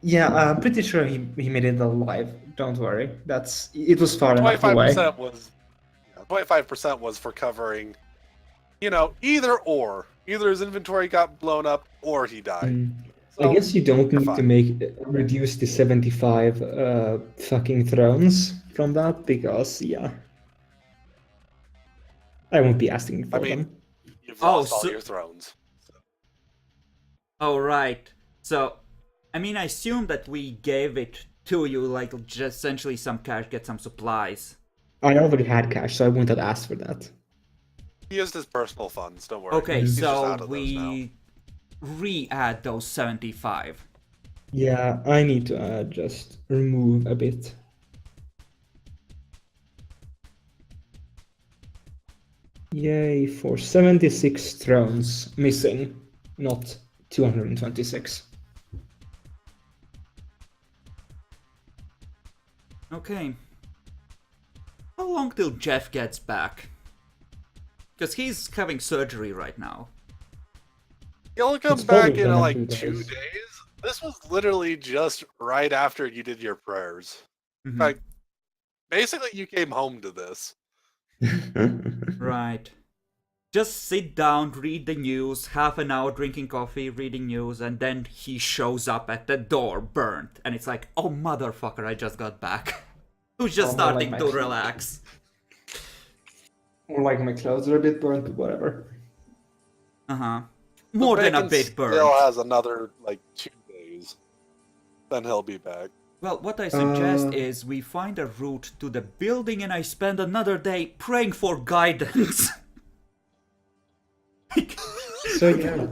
[SPEAKER 3] Yeah, I'm pretty sure he made it alive. Don't worry. It was far enough away.
[SPEAKER 2] 25% was 25% was for covering, either or. Either his inventory got blown up or he died. So,
[SPEAKER 3] I guess you don't
[SPEAKER 2] you're
[SPEAKER 3] need to
[SPEAKER 2] fine.
[SPEAKER 3] reduce the 75 fucking thrones from that because I won't be asking for
[SPEAKER 2] I mean,
[SPEAKER 3] them.
[SPEAKER 2] You've
[SPEAKER 1] Oh,
[SPEAKER 2] lost all
[SPEAKER 1] so-
[SPEAKER 2] your thrones.
[SPEAKER 1] Oh, right. So, I assume that we gave it to you, just essentially some cash, get some supplies.
[SPEAKER 3] I already had cash, so I wouldn't have asked for that.
[SPEAKER 2] He used his personal funds. Don't worry.
[SPEAKER 1] Okay,
[SPEAKER 2] He's just
[SPEAKER 1] so
[SPEAKER 2] out of those now.
[SPEAKER 1] re-add those 75.
[SPEAKER 3] Yeah, I need to just remove a bit. Yay, for 76 thrones missing, not 226.
[SPEAKER 1] Okay. How long till Jeff gets back? Because he's having surgery right now.
[SPEAKER 2] He'll come
[SPEAKER 3] It's
[SPEAKER 2] back
[SPEAKER 3] probably
[SPEAKER 2] in
[SPEAKER 3] gonna
[SPEAKER 2] like
[SPEAKER 3] be
[SPEAKER 2] 2
[SPEAKER 3] days.
[SPEAKER 2] days. This was literally just right after you did your prayers.
[SPEAKER 1] Mhm.
[SPEAKER 2] Like, basically, you came home to this.
[SPEAKER 1] Right. Just sit down, read the news, half an hour drinking coffee, reading news, and then he shows up at the door, burnt. And it's like, oh motherfucker, I just got back. Who's just
[SPEAKER 3] Oh, more
[SPEAKER 1] starting
[SPEAKER 3] like
[SPEAKER 1] to
[SPEAKER 3] my-
[SPEAKER 1] relax.
[SPEAKER 3] Or like my clothes are a bit burnt, but whatever.
[SPEAKER 1] Uh-huh.
[SPEAKER 2] The
[SPEAKER 1] More than a
[SPEAKER 2] bacon
[SPEAKER 1] bit burnt.
[SPEAKER 2] Still has another like 2 days. Then he'll be back.
[SPEAKER 1] Well, what I suggest
[SPEAKER 3] Uh.
[SPEAKER 1] is we find a route to the building and I spend another day praying for guidance.
[SPEAKER 3] So yeah.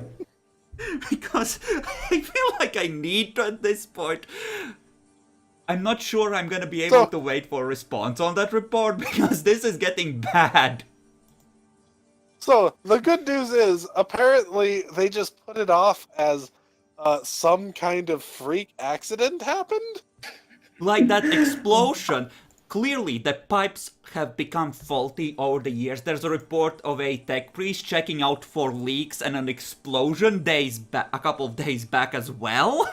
[SPEAKER 1] Because I feel like I need to at this point. I'm not sure I'm gonna be able to wait for a response on that report because this is getting bad.
[SPEAKER 2] So the good news is, apparently they just put it off as some kind of freak accident happened.
[SPEAKER 1] Like that explosion. Clearly, the pipes have become faulty over the years. There's a report of a tech priest checking out for leaks and an explosion a couple of days back as well.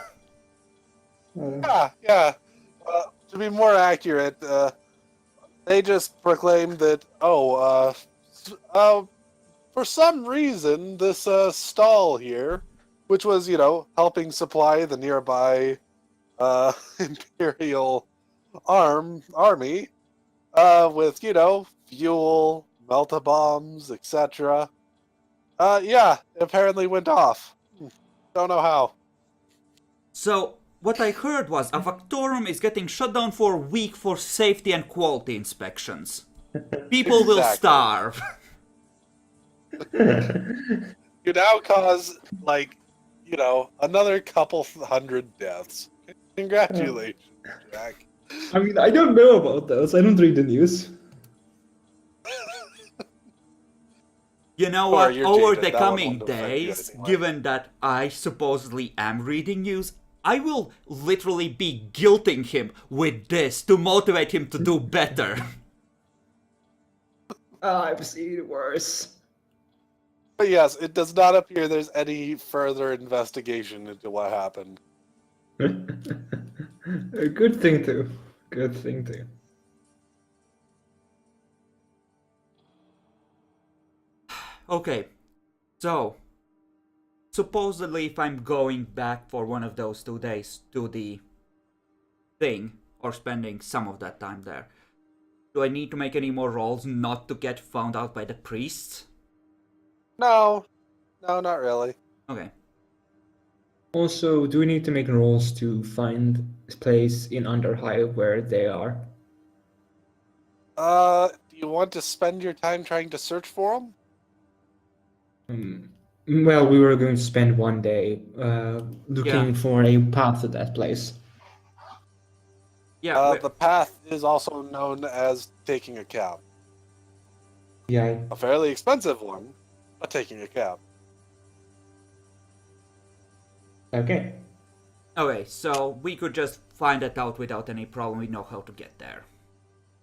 [SPEAKER 2] Yeah. To be more accurate, they just proclaimed that for some reason this stall here, which was helping supply the nearby Imperial army with fuel, melta bombs, etc. Yeah, it apparently went off. Don't know how.
[SPEAKER 1] So, what I heard was a Factorum is getting shut down for a week for safety and quality inspections. People will
[SPEAKER 2] Exactly.
[SPEAKER 1] starve.
[SPEAKER 2] You now cause another couple hundred deaths. Congratulations, Jack.
[SPEAKER 3] I mean, I don't know about those. I don't read the news.
[SPEAKER 1] You know
[SPEAKER 2] Or
[SPEAKER 1] what?
[SPEAKER 2] you're
[SPEAKER 1] Over
[SPEAKER 2] jaded.
[SPEAKER 1] the
[SPEAKER 2] That one
[SPEAKER 1] coming
[SPEAKER 2] won't affect you
[SPEAKER 1] days,
[SPEAKER 2] anyway.
[SPEAKER 1] given that I supposedly am reading news, I will literally be guilting him with this to motivate him to do better.
[SPEAKER 3] I've seen worse.
[SPEAKER 2] But yes, it does not appear there's any further investigation into what happened.
[SPEAKER 3] A good thing too. Good thing too.
[SPEAKER 1] Okay, so supposedly if I'm going back for one of those 2 days to the thing, or spending some of that time there, do I need to make any more rolls not to get found out by the priests?
[SPEAKER 2] No, not really.
[SPEAKER 1] Okay.
[SPEAKER 3] Also, do we need to make rolls to find a place in Underhive where they are?
[SPEAKER 2] Do you want to spend your time trying to search for them?
[SPEAKER 3] Well, we were going to spend one day looking
[SPEAKER 1] Yeah.
[SPEAKER 3] for a path to that place.
[SPEAKER 1] Yeah,
[SPEAKER 2] The path is also known as taking a cab.
[SPEAKER 3] Yeah.
[SPEAKER 2] A fairly expensive one, but taking a cab.
[SPEAKER 3] Okay.
[SPEAKER 1] okay, so we could just find it out without any problem. We know how to get there.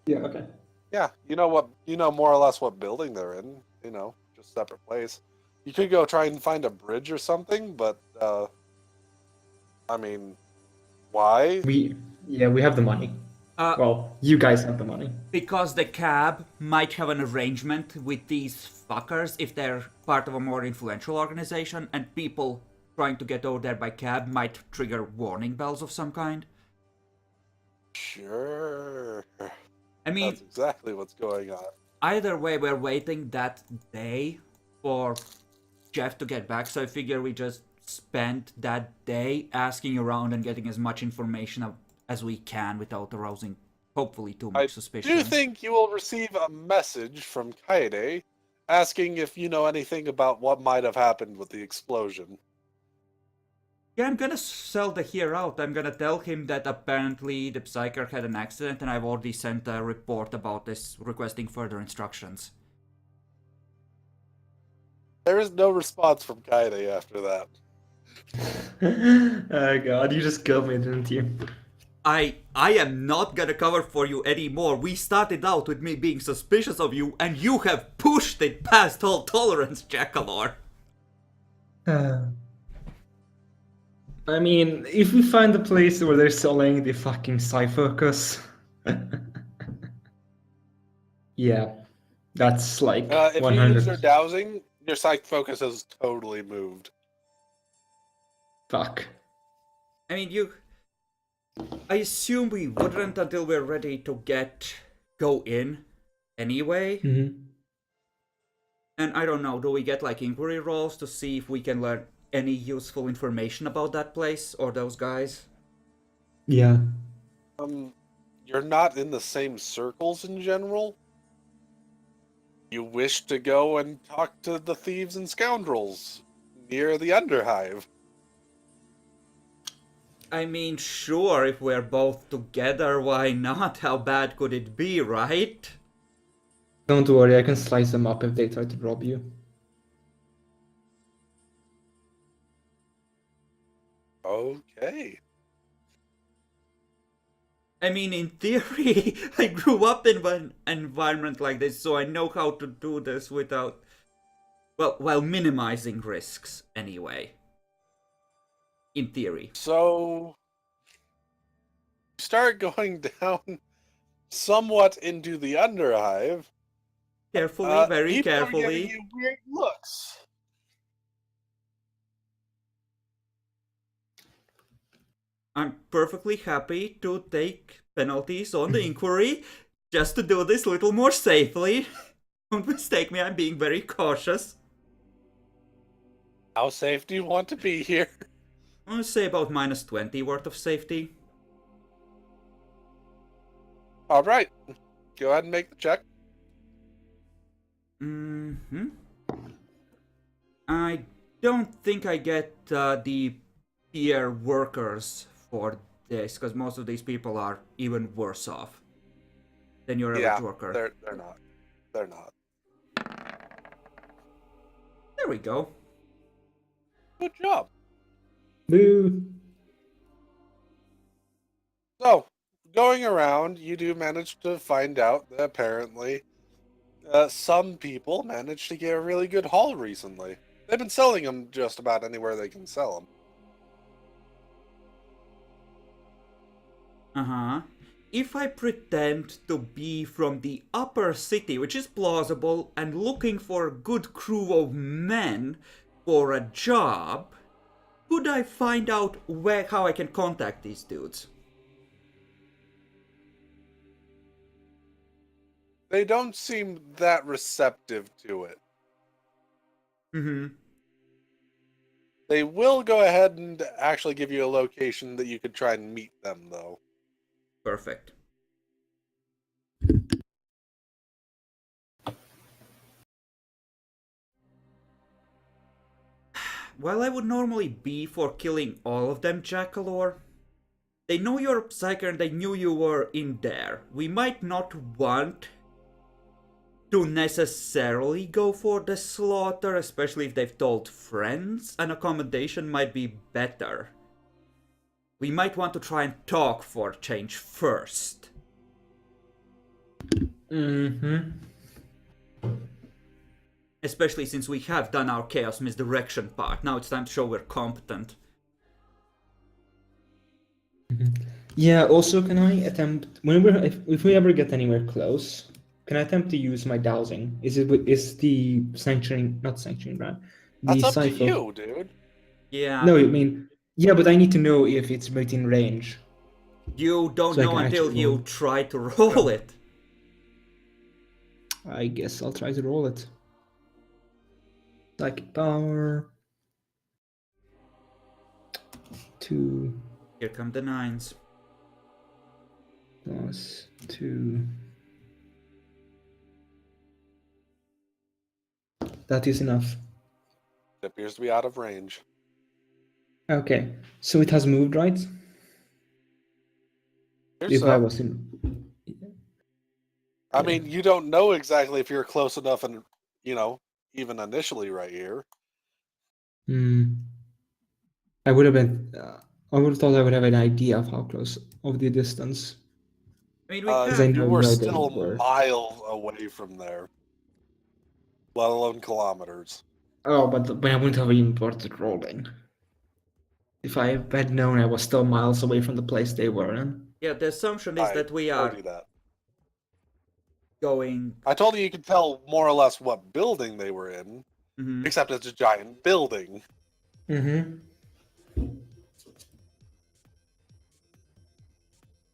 [SPEAKER 3] Yeah. Okay.
[SPEAKER 2] Yeah, you know more or less what building they're in. Just separate place. You could go try and find a bridge or something, but I mean, why?
[SPEAKER 3] We have the money. Well, you guys have the money.
[SPEAKER 1] Because the cab might have an arrangement with these fuckers if they're part of a more influential organization, and people trying to get over there by cab might trigger warning bells of some kind.
[SPEAKER 2] Sure.
[SPEAKER 1] I mean,
[SPEAKER 2] That's exactly what's going on.
[SPEAKER 1] either way, we're waiting that day for Jeff to get back, so I figure we just spend that day asking around and getting as much information as we can without arousing, hopefully, too much suspicion.
[SPEAKER 2] Do you think you will receive a message from Kaede asking if you know anything about what might have happened with the explosion?
[SPEAKER 1] Yeah, I'm gonna sell the here out. I'm gonna tell him that apparently the psyker had an accident and I've already sent a report about this, requesting further instructions.
[SPEAKER 2] There is no response from Kaede after that.
[SPEAKER 3] Oh god, you just killed me, didn't you?
[SPEAKER 1] I am not gonna cover for you anymore. We started out with me being suspicious of you, and you have pushed it past all tolerance, Jackalor.
[SPEAKER 3] I mean, if we find a place where they're selling the fucking Psyfocus, yeah, that's like
[SPEAKER 2] If you
[SPEAKER 3] 100.
[SPEAKER 2] use your dowsing, your psych focus has totally moved.
[SPEAKER 3] Fuck.
[SPEAKER 1] I mean, I assume we wouldn't until we're ready to go in anyway.
[SPEAKER 3] Mm-hmm.
[SPEAKER 1] And I don't know, do we get like inquiry rolls to see if we can learn any useful information about that place or those guys?
[SPEAKER 3] Yeah.
[SPEAKER 2] You're not in the same circles in general. You wish to go and talk to the thieves and scoundrels near the Underhive.
[SPEAKER 1] I mean, sure, if we're both together, why not? How bad could it be, right?
[SPEAKER 3] Don't worry, I can slice them up if they try to rob you.
[SPEAKER 2] Okay.
[SPEAKER 1] I mean, in theory, I grew up in an environment like this, so I know how to do this without, well, while minimizing risks, anyway. In theory.
[SPEAKER 2] So, you start going down somewhat into the Underhive.
[SPEAKER 1] Carefully, very
[SPEAKER 2] People are giving
[SPEAKER 1] carefully.
[SPEAKER 2] you weird looks.
[SPEAKER 1] I'm perfectly happy to take penalties on the inquiry just to do this a little more safely. Don't mistake me, I'm being very cautious.
[SPEAKER 2] How safe do you want to be here?
[SPEAKER 1] I'm gonna say about minus 20 worth of safety.
[SPEAKER 2] All right. Go ahead and make the check.
[SPEAKER 1] Mm-hmm. I don't think I get the peer workers for this, because most of these people are even worse off than your average worker.
[SPEAKER 2] They're not. They're not.
[SPEAKER 1] There we go.
[SPEAKER 2] Good job.
[SPEAKER 3] Boo!
[SPEAKER 2] So, going around, you do manage to find out that apparently some people managed to get a really good haul recently. They've been selling them just about anywhere they can sell them.
[SPEAKER 1] Uh-huh. If I pretend to be from the upper city, which is plausible, and looking for a good crew of men for a job, could I find out how I can contact these dudes?
[SPEAKER 2] They don't seem that receptive to it.
[SPEAKER 1] Mm-hmm.
[SPEAKER 2] They will go ahead and actually give you a location that you could try and meet them, though.
[SPEAKER 1] Perfect. While I would normally be for killing all of them, Jackalor, they know you're a psyker and they knew you were in there. We might not want to necessarily go for the slaughter, especially if they've told friends. An accommodation might be better. We might want to try and talk for change first.
[SPEAKER 3] Mm-hmm.
[SPEAKER 1] Especially since we have done our chaos misdirection part. Now it's time to show we're competent.
[SPEAKER 3] Yeah, also can I attempt, if we ever get anywhere close, can I attempt to use my dowsing? Is the sanctioning, not sanctioning, right?
[SPEAKER 2] That's up to
[SPEAKER 3] Cypher-
[SPEAKER 2] you, dude.
[SPEAKER 1] Yeah.
[SPEAKER 3] No, I mean, yeah, but I need to know if it's within range.
[SPEAKER 1] You don't
[SPEAKER 3] So I
[SPEAKER 1] know
[SPEAKER 3] can
[SPEAKER 1] until
[SPEAKER 3] actually
[SPEAKER 1] you
[SPEAKER 3] roll.
[SPEAKER 1] try to roll it.
[SPEAKER 3] I guess I'll try to roll it. Psychic power. 2
[SPEAKER 1] Here come the 9s.
[SPEAKER 3] plus 2. That is enough.
[SPEAKER 2] It appears to be out of range.
[SPEAKER 3] Okay, so it has moved, right?
[SPEAKER 2] Here's
[SPEAKER 3] If I
[SPEAKER 2] some.
[SPEAKER 3] was in.
[SPEAKER 2] I mean, you don't know exactly if you're close enough and, even initially right here.
[SPEAKER 3] I would have been. I would have thought I would have an idea of how close of the distance.
[SPEAKER 1] I mean, we
[SPEAKER 3] Because I
[SPEAKER 1] have.
[SPEAKER 2] You
[SPEAKER 3] know
[SPEAKER 2] were
[SPEAKER 3] where they
[SPEAKER 2] still
[SPEAKER 3] were.
[SPEAKER 2] miles away from there, let alone kilometers.
[SPEAKER 3] Oh, but I wouldn't have even bothered rolling. If I had known I was still miles away from the place they were in.
[SPEAKER 1] Yeah, the assumption is
[SPEAKER 2] I
[SPEAKER 1] that we
[SPEAKER 2] told
[SPEAKER 1] are
[SPEAKER 2] you that.
[SPEAKER 1] going.
[SPEAKER 2] I told you could tell more or less what building they were in,
[SPEAKER 1] Mhm.
[SPEAKER 2] except it's a giant building.
[SPEAKER 3] Mm-hmm.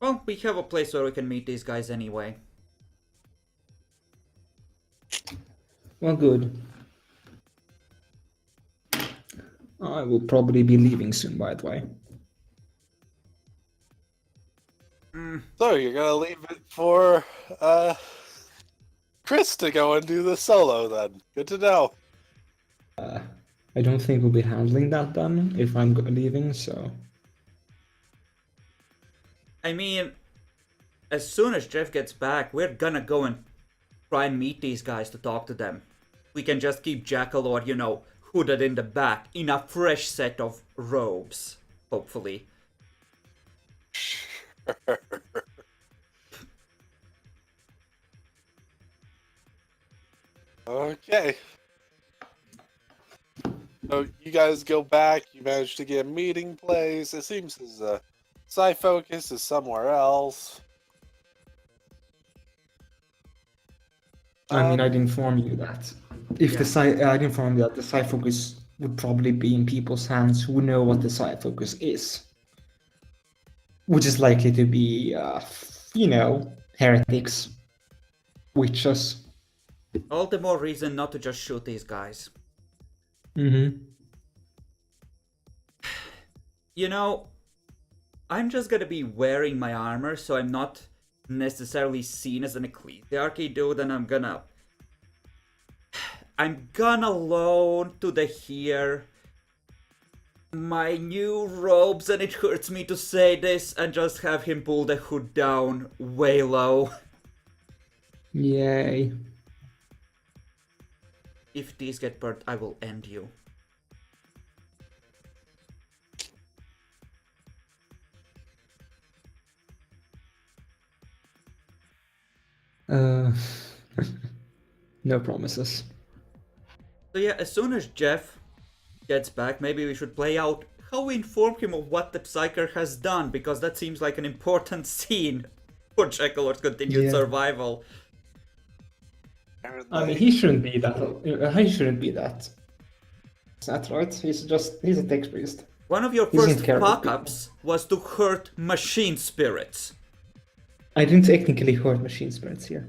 [SPEAKER 1] Well, we have a place where we can meet these guys anyway.
[SPEAKER 3] Well, good. I will probably be leaving soon, by the way.
[SPEAKER 2] So you're gonna leave it for Chris to go and do the solo then. Good to know.
[SPEAKER 3] I don't think we'll be handling that then if I'm leaving, so.
[SPEAKER 1] I mean, as soon as Jeff gets back, we're gonna go and try and meet these guys to talk to them. We can just keep Jackalord, hooded in the back in a fresh set of robes, hopefully.
[SPEAKER 2] Okay. So you guys go back. You manage to get a meeting place. It seems his side focus is somewhere else.
[SPEAKER 3] I mean, I'd inform you that if the I'd inform you that the side focus would probably be in people's hands who know what the side focus is, which is likely to be, heretics, witches.
[SPEAKER 1] All the more reason not to just shoot these guys.
[SPEAKER 3] Mm-hmm.
[SPEAKER 1] I'm just gonna be wearing my armor, so I'm not necessarily seen as an ecclesiarchy dude, and I'm gonna loan to the here my new robes, and it hurts me to say this, and just have him pull the hood down way low.
[SPEAKER 3] Yay.
[SPEAKER 1] If these get burnt, I will end you.
[SPEAKER 3] No promises.
[SPEAKER 1] So yeah, as soon as Jeff gets back, maybe we should play out how we inform him of what the psyker has done, because that seems like an important scene for Jackalord's continued survival.
[SPEAKER 3] I mean, he shouldn't be that. He shouldn't be that. Is that right? He's a text priest.
[SPEAKER 1] One of your
[SPEAKER 3] He doesn't
[SPEAKER 1] first
[SPEAKER 3] care about
[SPEAKER 1] fuck-ups was to hurt machine spirits.
[SPEAKER 3] I didn't technically hurt machine spirits here.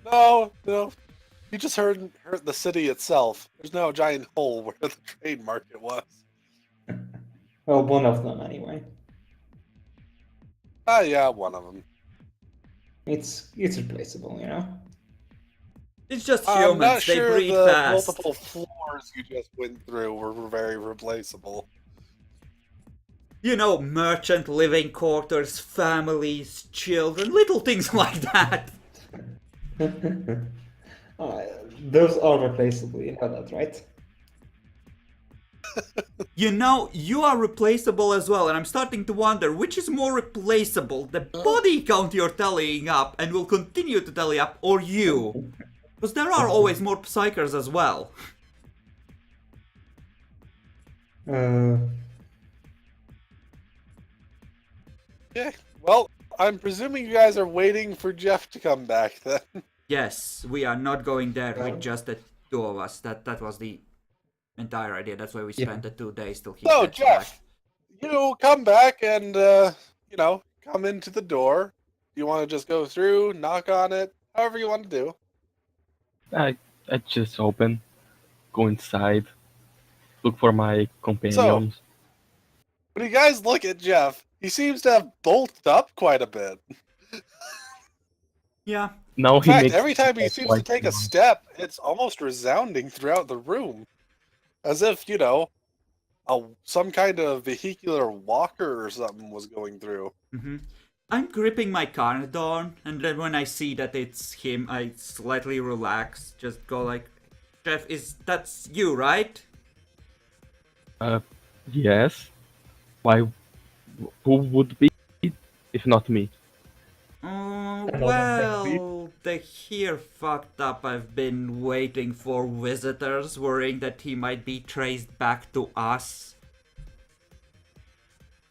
[SPEAKER 2] No. You just hurt the city itself. There's no giant hole where the trade market was.
[SPEAKER 3] Well, one of them anyway.
[SPEAKER 2] Yeah, one of them.
[SPEAKER 3] It's replaceable,
[SPEAKER 1] It's just
[SPEAKER 2] I'm
[SPEAKER 1] humans,
[SPEAKER 2] not
[SPEAKER 1] they
[SPEAKER 2] sure
[SPEAKER 1] breed
[SPEAKER 2] the
[SPEAKER 1] fast.
[SPEAKER 2] multiple floors you just went through were very replaceable.
[SPEAKER 1] Merchant living quarters, families, children, little things like that.
[SPEAKER 3] Those are replaceable, you know that, right?
[SPEAKER 1] You are replaceable as well, and I'm starting to wonder which is more replaceable, the body count you're tallying up and will continue to tally up, or you. Because there are always more psychers as well.
[SPEAKER 2] Yeah, well, I'm presuming you guys are waiting for Jeff to come back then.
[SPEAKER 1] Yes, we are not going there with just the two of us. That was the entire idea. That's why we spent the 2 days till he
[SPEAKER 2] So,
[SPEAKER 1] gets
[SPEAKER 2] Jeff,
[SPEAKER 1] back.
[SPEAKER 2] you come back and, come into the door. You want to just go through, knock on it, however you want to do.
[SPEAKER 4] I just open, go inside, look for my companions.
[SPEAKER 2] When you guys look at Jeff, he seems to have bulked up quite a bit.
[SPEAKER 1] Yeah.
[SPEAKER 4] Now
[SPEAKER 2] In
[SPEAKER 4] he
[SPEAKER 2] fact,
[SPEAKER 4] makes
[SPEAKER 2] every time he seems to
[SPEAKER 4] like
[SPEAKER 2] take a step, it's almost resounding throughout the room. as if some kind of vehicular walker or something was going through.
[SPEAKER 1] I'm gripping my Carnadon, and then when I see that it's him, I slightly relax. Just go like, Jeff, that's you, right?
[SPEAKER 4] Yes. Why? Who would be if not me?
[SPEAKER 1] Well, the here fucked up. I've been waiting for visitors, worrying that he might be traced back to us.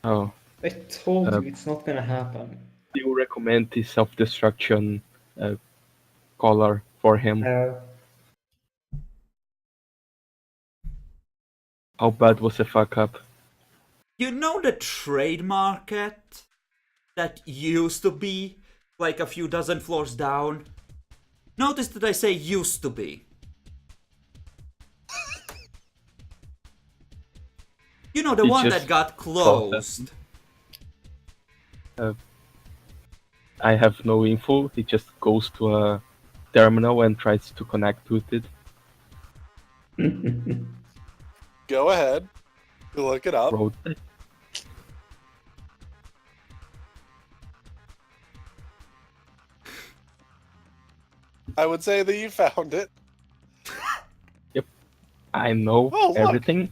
[SPEAKER 4] Oh,
[SPEAKER 3] I told you it's not gonna happen.
[SPEAKER 4] do you recommend the self-destruction color for him? How bad was the fuck up?
[SPEAKER 1] You know the trade market that used to be like a few dozen floors down? Notice that I say used to be. You know, the
[SPEAKER 4] He
[SPEAKER 1] one
[SPEAKER 4] just
[SPEAKER 1] that got closed.
[SPEAKER 4] I have no info. He just goes to a terminal and tries to connect with it.
[SPEAKER 2] Go ahead. Look it up.
[SPEAKER 4] Road.
[SPEAKER 2] I would say that you found it.
[SPEAKER 4] Yep. I know
[SPEAKER 2] Oh, look.
[SPEAKER 4] everything.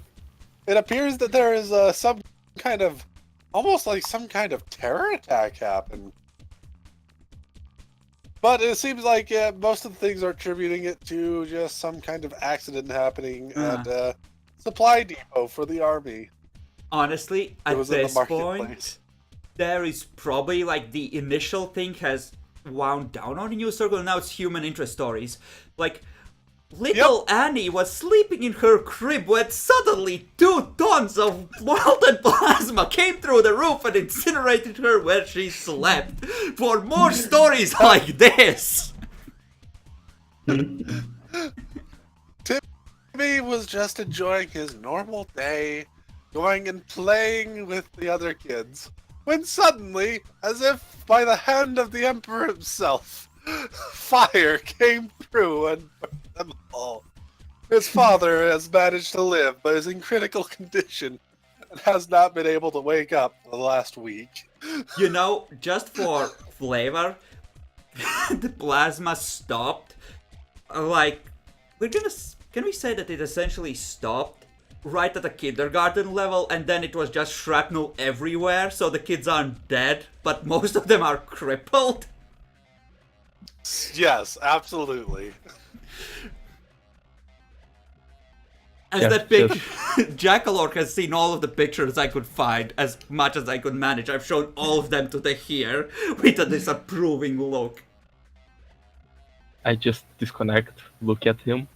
[SPEAKER 2] It appears that there is some kind of, almost like some kind of terror attack happened. But it seems like most of the things are attributing it to just some kind of accident happening at a supply depot for the army.
[SPEAKER 1] Honestly, at
[SPEAKER 2] was in the
[SPEAKER 1] this
[SPEAKER 2] marketplace.
[SPEAKER 1] point, there is probably like the initial thing has wound down on the news circle, and now it's human interest stories. Like, little Annie was sleeping in her crib when suddenly 2 tons of molten plasma came through the roof and incinerated her where she slept. For more stories like this!
[SPEAKER 2] Timmy was just enjoying his normal day, going and playing with the other kids, when suddenly, as if by the hand of the Emperor himself, fire came through and burned them all. His father has managed to live, but is in critical condition and has not been able to wake up for the last week.
[SPEAKER 1] You know, just for flavor, the plasma stopped. Like, can we say that it essentially stopped right at the kindergarten level, and then it was just shrapnel everywhere, so the kids aren't dead, but most of them are crippled?
[SPEAKER 2] Yes, absolutely.
[SPEAKER 1] As
[SPEAKER 4] Yes,
[SPEAKER 1] that big Jackalork has seen all of the pictures I could find, as much as I could manage. I've shown all of them to the here with a disapproving look.
[SPEAKER 4] I just disconnect, look at him.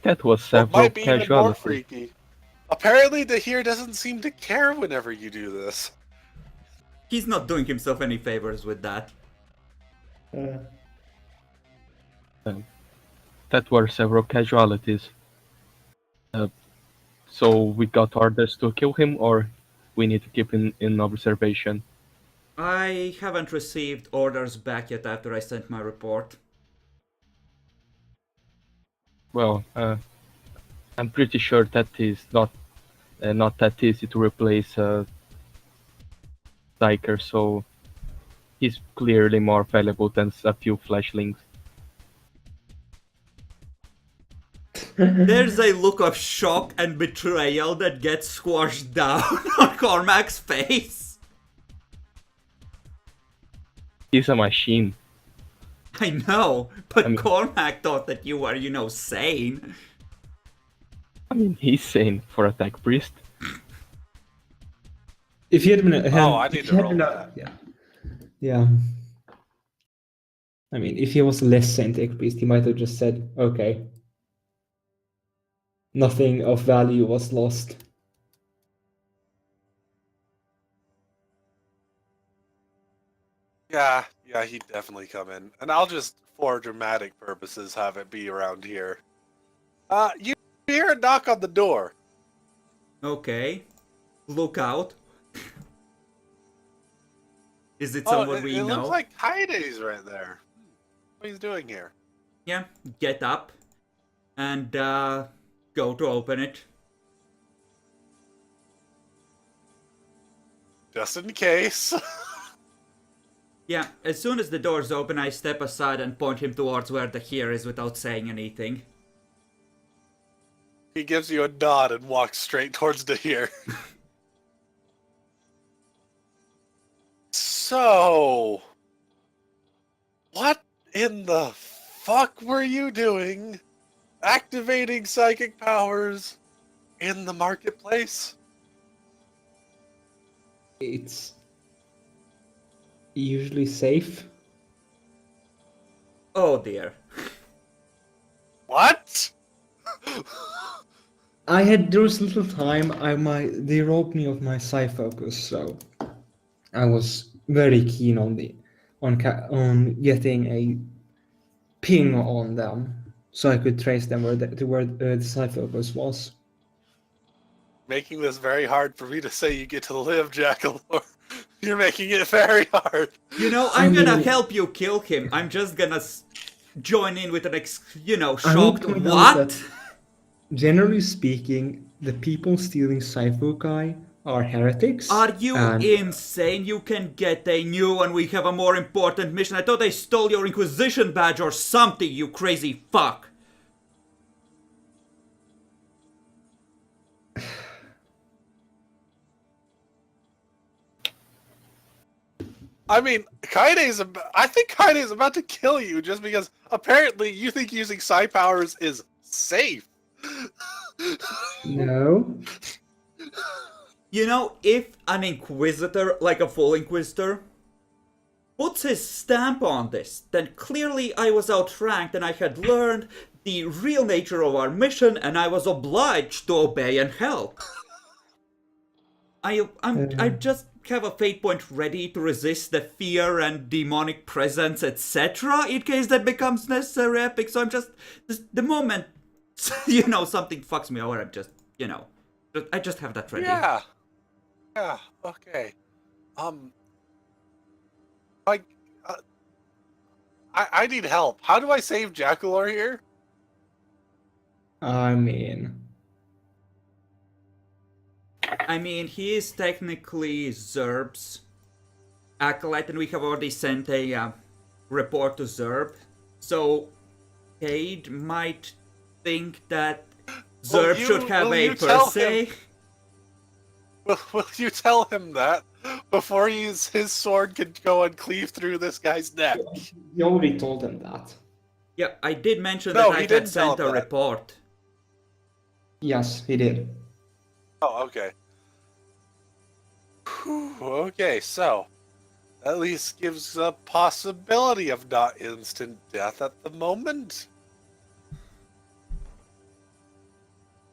[SPEAKER 4] That was
[SPEAKER 2] What
[SPEAKER 4] several
[SPEAKER 2] might be even more
[SPEAKER 4] casualties.
[SPEAKER 2] freaky. Apparently, the here doesn't seem to care whenever you do this.
[SPEAKER 1] He's not doing himself any favors with that.
[SPEAKER 4] That were several casualties. So we got orders to kill him, or we need to keep him in observation.
[SPEAKER 1] I haven't received orders back yet after I sent my report.
[SPEAKER 4] Well, I'm pretty sure that is not that easy to replace psyker, so he's clearly more valuable than a few flashlings.
[SPEAKER 1] There's a look of shock and betrayal that gets squashed down on Cormac's face.
[SPEAKER 4] He's a machine.
[SPEAKER 1] I know, but
[SPEAKER 4] I mean-
[SPEAKER 1] Cormac thought that you were, sane.
[SPEAKER 4] I mean, he's sane for a tech priest.
[SPEAKER 3] If he had been,
[SPEAKER 2] I
[SPEAKER 3] if
[SPEAKER 2] need
[SPEAKER 3] he
[SPEAKER 2] to
[SPEAKER 3] had
[SPEAKER 2] roll
[SPEAKER 3] been
[SPEAKER 2] that.
[SPEAKER 3] yeah. I mean, if he was less Saint Tech Priest, he might have just said, "Okay, nothing of value was lost."
[SPEAKER 2] Yeah, he'd definitely come in. And I'll just, for dramatic purposes, have it be around here. You hear a knock on the door.
[SPEAKER 1] Okay. Look out. Is it someone we
[SPEAKER 2] it
[SPEAKER 1] know?
[SPEAKER 2] looks like Kaide's right there. What he's doing here?
[SPEAKER 1] Yeah, get up. And go to open it.
[SPEAKER 2] Just in case.
[SPEAKER 1] Yeah, as soon as the doors open, I step aside and point him towards where the here is without saying anything.
[SPEAKER 2] He gives you a nod and walks straight towards the here. So, what in the fuck were you doing activating psychic powers in the marketplace?
[SPEAKER 3] It's usually safe.
[SPEAKER 1] Oh dear.
[SPEAKER 2] What?
[SPEAKER 3] There was little time. They robbed me of my psi focus, so I was very keen on getting a ping on them, so I could trace them to where the psi focus was.
[SPEAKER 2] Making this very hard for me to say you get to live, Jackalore. You're making it very hard.
[SPEAKER 1] You know, I'm gonna help you kill him. I'm just gonna join in with an
[SPEAKER 3] I would
[SPEAKER 1] shocked
[SPEAKER 3] point out
[SPEAKER 1] what?
[SPEAKER 3] that, generally speaking, the people stealing psi foci are heretics.
[SPEAKER 1] Are you
[SPEAKER 3] and
[SPEAKER 1] insane? You can get a new one. We have a more important mission. I thought they stole your Inquisition badge or something, you crazy fuck.
[SPEAKER 2] I mean, I think Kaide's about to kill you just because apparently you think using psi powers is safe.
[SPEAKER 3] No.
[SPEAKER 1] You know, if an Inquisitor, like a full Inquisitor, puts his stamp on this, then clearly I was outranked and I had learned the real nature of our mission and I was obliged to obey and help. I just have a fate point ready to resist the fear and demonic presence, etc. in case that becomes necessary epic. So I'm just the moment, something fucks me over, I'm just, I just have that ready.
[SPEAKER 2] Yeah. Yeah. Okay. Like, I need help. How do I save Jackalore here?
[SPEAKER 3] I mean,
[SPEAKER 1] he is technically Zerb's acolyte, and we have already sent a report to Zerb. So, Cade might think that Zerb should have a per se.
[SPEAKER 2] Will you tell him that before his sword can go and cleave through this guy's neck?
[SPEAKER 3] you already told him that.
[SPEAKER 1] Yeah, I did mention
[SPEAKER 2] No,
[SPEAKER 1] that I
[SPEAKER 2] he
[SPEAKER 1] had
[SPEAKER 2] didn't tell
[SPEAKER 1] sent
[SPEAKER 2] him
[SPEAKER 1] a
[SPEAKER 2] that.
[SPEAKER 1] report.
[SPEAKER 3] Yes, he did.
[SPEAKER 2] Oh, okay. Whew, okay, so at least gives a possibility of not instant death at the moment.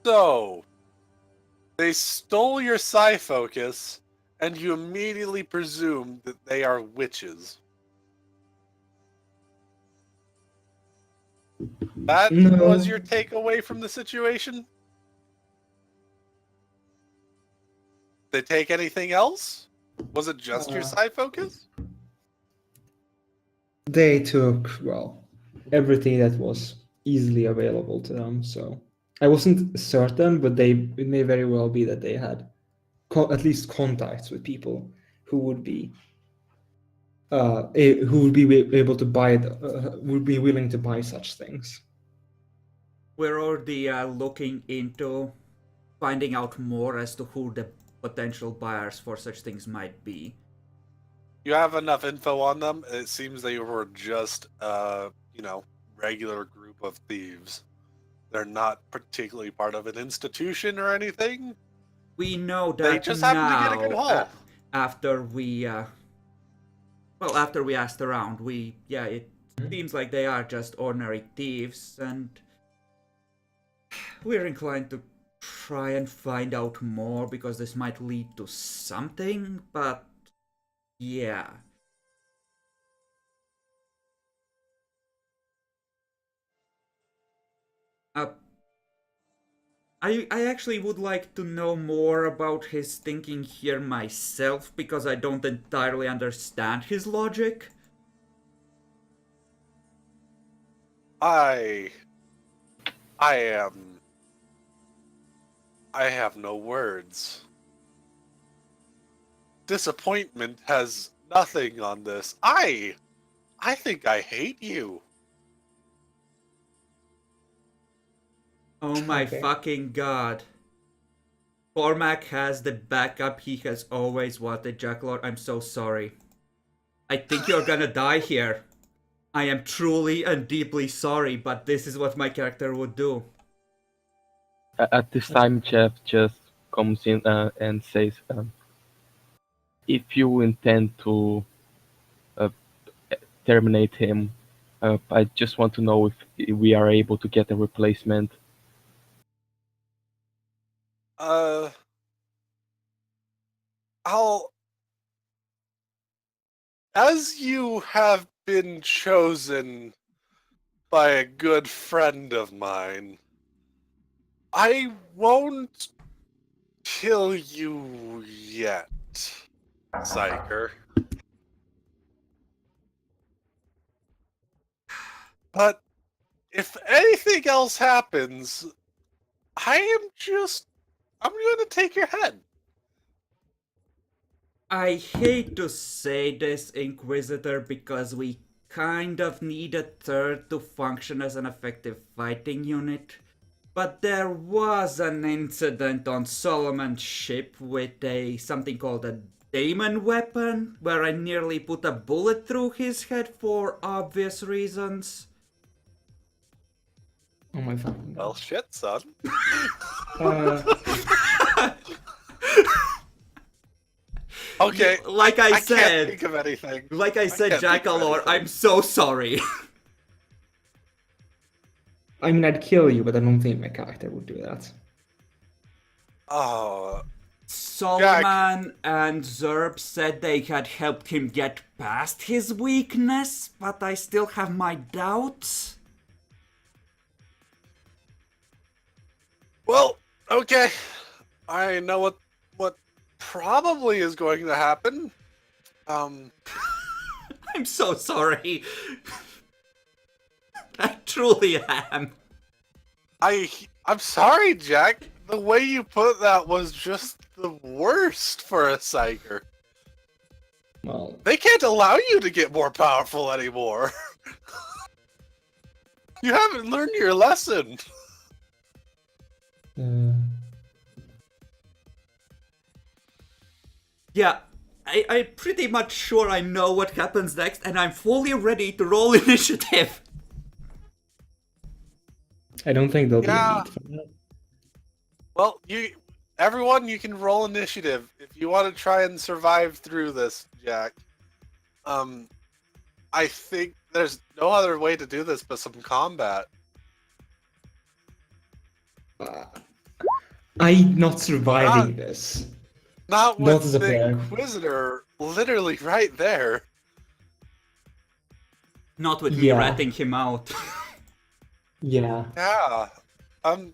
[SPEAKER 2] So, they stole your psi focus, and you immediately presume that they are witches. That
[SPEAKER 3] No.
[SPEAKER 2] was your takeaway from the situation? Did they take anything else? Was it just your psi focus?
[SPEAKER 3] They took, well, everything that was easily available to them, so I wasn't certain, but it may very well be that they had at least contacts with people who would be able to buy would be willing to buy such things.
[SPEAKER 1] We're already looking into finding out more as to who the potential buyers for such things might be.
[SPEAKER 2] You have enough info on them? It seems they were just, regular group of thieves. They're not particularly part of an institution or anything.
[SPEAKER 1] We know that
[SPEAKER 2] They just happen to get a good haul.
[SPEAKER 1] After we asked around, it seems like they are just ordinary thieves, and we're inclined to try and find out more because this might lead to something, but yeah. I actually would like to know more about his thinking here myself because I don't entirely understand his logic.
[SPEAKER 2] I am I have no words. Disappointment has nothing on this. I think I hate you.
[SPEAKER 1] Oh my
[SPEAKER 3] Okay.
[SPEAKER 1] fucking god. Cormac has the backup he has always wanted, Jackalor. I'm so sorry. I think you're gonna die here. I am truly and deeply sorry, but this is what my character would do.
[SPEAKER 4] At this time, Jeff just comes in and says, if you intend to uh, terminate him, I just want to know if we are able to get a replacement.
[SPEAKER 2] I'll. As you have been chosen by a good friend of mine, I won't kill you yet, psyker. But if anything else happens, I'm gonna take your head.
[SPEAKER 1] I hate to say this, Inquisitor, because we kind of need a third to function as an effective fighting unit. But there was an incident on Solomon's ship with something called a daemon weapon, where I nearly put a bullet through his head for obvious reasons.
[SPEAKER 3] Oh my fucking
[SPEAKER 2] Well,
[SPEAKER 3] god.
[SPEAKER 2] shit, son. Okay,
[SPEAKER 1] Like I
[SPEAKER 2] can't
[SPEAKER 1] said,
[SPEAKER 2] think of anything.
[SPEAKER 1] like I said,
[SPEAKER 2] can't think of
[SPEAKER 1] Jackalor,
[SPEAKER 2] anything.
[SPEAKER 1] I'm so sorry.
[SPEAKER 3] I mean, I'd kill you, but I don't think my character would do that.
[SPEAKER 2] Oh,
[SPEAKER 1] Solomon and Zerb said they had helped him get past his weakness, but I still have my doubts.
[SPEAKER 2] well, okay. I know what probably is going to happen.
[SPEAKER 1] I'm so sorry. I truly am.
[SPEAKER 2] I'm sorry, Jack. The way you put that was just the worst for a psyker.
[SPEAKER 3] Well,
[SPEAKER 2] They can't allow you to get more powerful anymore. You haven't learned your lesson.
[SPEAKER 1] Yeah, I'm pretty much sure I know what happens next, and I'm fully ready to roll initiative.
[SPEAKER 3] I don't think there'll be a
[SPEAKER 2] Yeah.
[SPEAKER 3] need for that.
[SPEAKER 2] Well, everyone, you can roll initiative if you want to try and survive through this, Jack. I think there's no other way to do this but some combat.
[SPEAKER 3] I'm not surviving this.
[SPEAKER 2] Not
[SPEAKER 3] Not
[SPEAKER 2] with
[SPEAKER 3] as a
[SPEAKER 2] the
[SPEAKER 3] player.
[SPEAKER 2] Inquisitor literally right there.
[SPEAKER 1] Not with me
[SPEAKER 3] Yeah.
[SPEAKER 1] ratting him out.
[SPEAKER 3] Yeah.
[SPEAKER 2] Yeah. I'm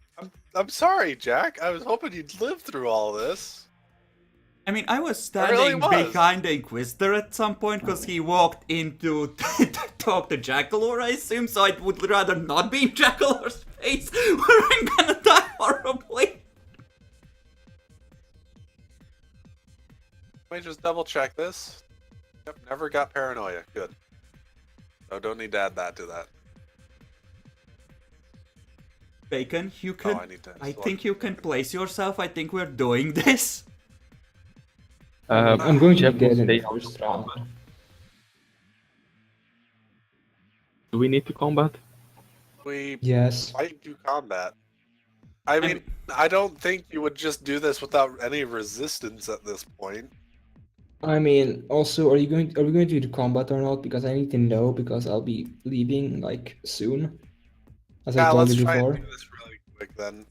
[SPEAKER 2] sorry, Jack. I was hoping you'd live through all this.
[SPEAKER 1] I mean, I was
[SPEAKER 2] I really
[SPEAKER 1] standing
[SPEAKER 2] was.
[SPEAKER 1] behind the Inquisitor at some point because he walked in to talk to Jackalor, I assume, so I would rather not be in Jackalor's face where I'm gonna die horribly.
[SPEAKER 2] Let me just double check this. Yep, never got paranoia. Good. So don't need to add that to that.
[SPEAKER 1] Bacon, you can.
[SPEAKER 2] I need to.
[SPEAKER 1] I think you can place yourself. I think we're doing this.
[SPEAKER 3] I'm going to
[SPEAKER 4] Jeff
[SPEAKER 3] be dead
[SPEAKER 4] will
[SPEAKER 3] in the
[SPEAKER 4] stay out
[SPEAKER 3] first
[SPEAKER 4] of
[SPEAKER 3] round.
[SPEAKER 4] combat. Do we need to combat?
[SPEAKER 2] We
[SPEAKER 3] Yes.
[SPEAKER 2] fight do combat. I mean, I don't think you would just do this without any resistance at this point.
[SPEAKER 3] I mean, also, are we going to do combat or not? Because I need to know, because I'll be leaving like soon, as I
[SPEAKER 2] Yeah,
[SPEAKER 3] told
[SPEAKER 2] let's
[SPEAKER 3] you
[SPEAKER 2] try
[SPEAKER 3] before.
[SPEAKER 2] and do this really quick then.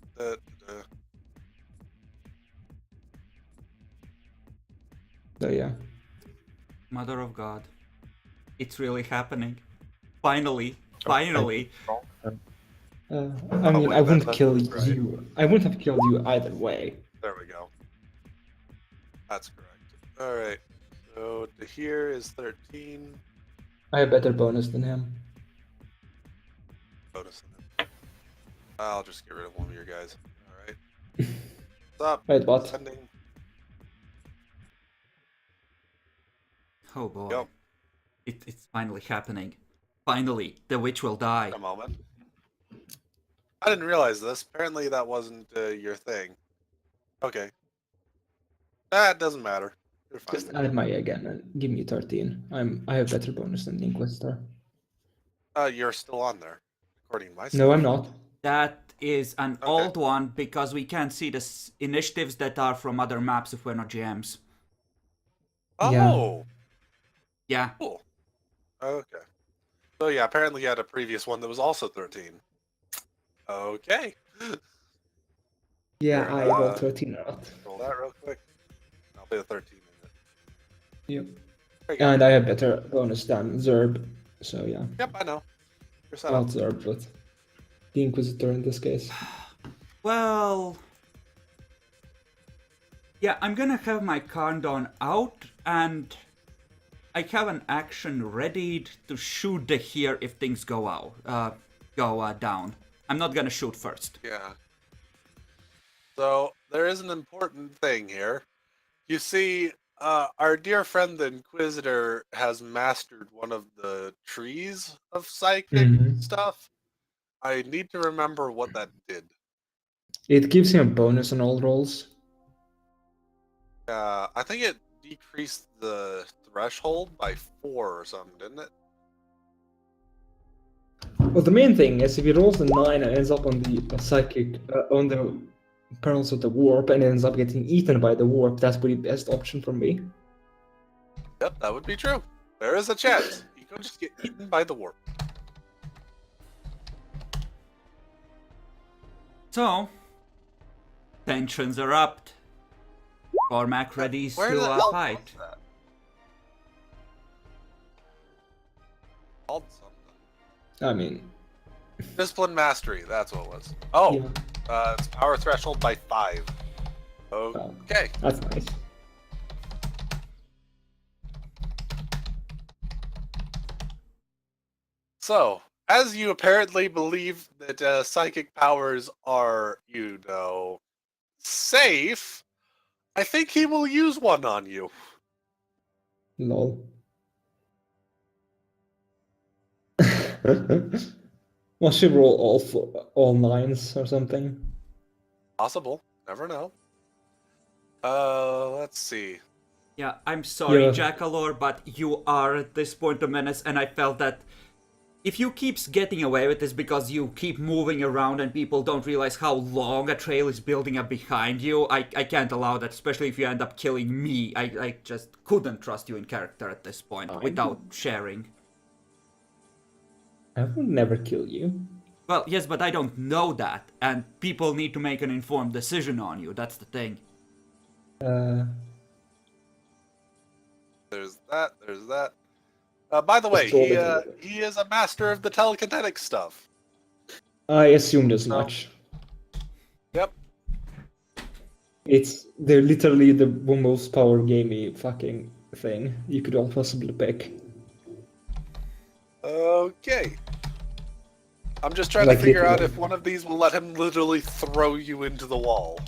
[SPEAKER 3] So yeah.
[SPEAKER 1] Mother of God. It's really happening. Finally. Finally.
[SPEAKER 3] I mean,
[SPEAKER 2] wait,
[SPEAKER 3] I wouldn't
[SPEAKER 2] that's
[SPEAKER 3] kill
[SPEAKER 2] right.
[SPEAKER 3] you. I wouldn't have killed you either way.
[SPEAKER 2] There we go. That's correct. Alright. So to here is 13.
[SPEAKER 3] I have better bonus than him.
[SPEAKER 2] Bonus. I'll just get rid of one of your guys. Alright. What's up?
[SPEAKER 3] Wait, what?
[SPEAKER 2] Sending.
[SPEAKER 1] Oh boy.
[SPEAKER 2] Yep.
[SPEAKER 1] It's finally happening. Finally, the witch will die.
[SPEAKER 2] A moment. I didn't realize this. Apparently, that wasn't your thing. Okay. That doesn't matter. You're fine.
[SPEAKER 3] Just add my again and give me 13. I have better bonus than the Inquisitor.
[SPEAKER 2] You're still on there, according to my
[SPEAKER 3] No, I'm not.
[SPEAKER 1] That is an
[SPEAKER 2] Okay.
[SPEAKER 1] old one because we can't see the initiatives that are from other maps if we're not GMs.
[SPEAKER 2] Oh,
[SPEAKER 1] Yeah.
[SPEAKER 2] cool. Okay. So yeah, apparently you had a previous one that was also 13. Okay.
[SPEAKER 3] Yeah,
[SPEAKER 2] Here,
[SPEAKER 3] I rolled 13 or not.
[SPEAKER 2] Roll that real quick. I'll play the 13 in it.
[SPEAKER 3] Yep.
[SPEAKER 2] There you go.
[SPEAKER 3] And I have better bonus than Zerb. So yeah.
[SPEAKER 2] Yep, I know. You're set
[SPEAKER 3] Not
[SPEAKER 2] up.
[SPEAKER 3] Zerb, but the Inquisitor in this case.
[SPEAKER 1] Well... Yeah, I'm gonna have my countdown out, and I have an action ready to shoot the here if things go out, down. I'm not gonna shoot first.
[SPEAKER 2] Yeah. So there is an important thing here. You see, our dear friend the Inquisitor has mastered one of the trees of psychic
[SPEAKER 3] Mhm.
[SPEAKER 2] stuff. I need to remember what that did.
[SPEAKER 3] It gives him a bonus on all rolls.
[SPEAKER 2] I think it decreased the threshold by 4 or something, didn't it?
[SPEAKER 3] Well, the main thing is if he rolls a 9 and ends up on the psychic, on the perils of the warp and ends up getting eaten by the warp, that's the best option for me.
[SPEAKER 2] Yep, that would be true. There is a chance he could just get eaten by the warp.
[SPEAKER 1] So, tensions are up. Cormac ready
[SPEAKER 2] Where
[SPEAKER 1] to
[SPEAKER 2] the hell
[SPEAKER 1] fight.
[SPEAKER 2] was that? Called something.
[SPEAKER 3] I mean,
[SPEAKER 2] Discipline mastery. That's what it was. Oh,
[SPEAKER 3] yeah,
[SPEAKER 2] it's power threshold by 5. Okay.
[SPEAKER 3] that's nice.
[SPEAKER 2] So, as you apparently believe that psychic powers are, safe, I think he will use one on you.
[SPEAKER 3] Lol. Well, she roll all 9s or something.
[SPEAKER 2] Possible. Never know. Let's see.
[SPEAKER 1] Yeah, I'm sorry,
[SPEAKER 3] Yeah.
[SPEAKER 1] Jackalor, but you are at this point a menace, and I felt that if you keep getting away with this because you keep moving around and people don't realize how long a trail is building up behind you, I can't allow that, especially if you end up killing me. I just couldn't trust you in character at this point without sharing.
[SPEAKER 3] I would never kill you.
[SPEAKER 1] Well, yes, but I don't know that, and people need to make an informed decision on you, that's the thing.
[SPEAKER 2] There's that. There's that. By the way,
[SPEAKER 3] Just roll it.
[SPEAKER 2] he is a master of the telekinetic stuff.
[SPEAKER 3] I assumed as much.
[SPEAKER 2] Yep.
[SPEAKER 3] They're literally the most power gamey fucking thing you could all possibly pick.
[SPEAKER 2] Okay. I'm just trying
[SPEAKER 3] Like
[SPEAKER 2] to figure out
[SPEAKER 3] literally.
[SPEAKER 2] if one of these will let him literally throw you into the wall.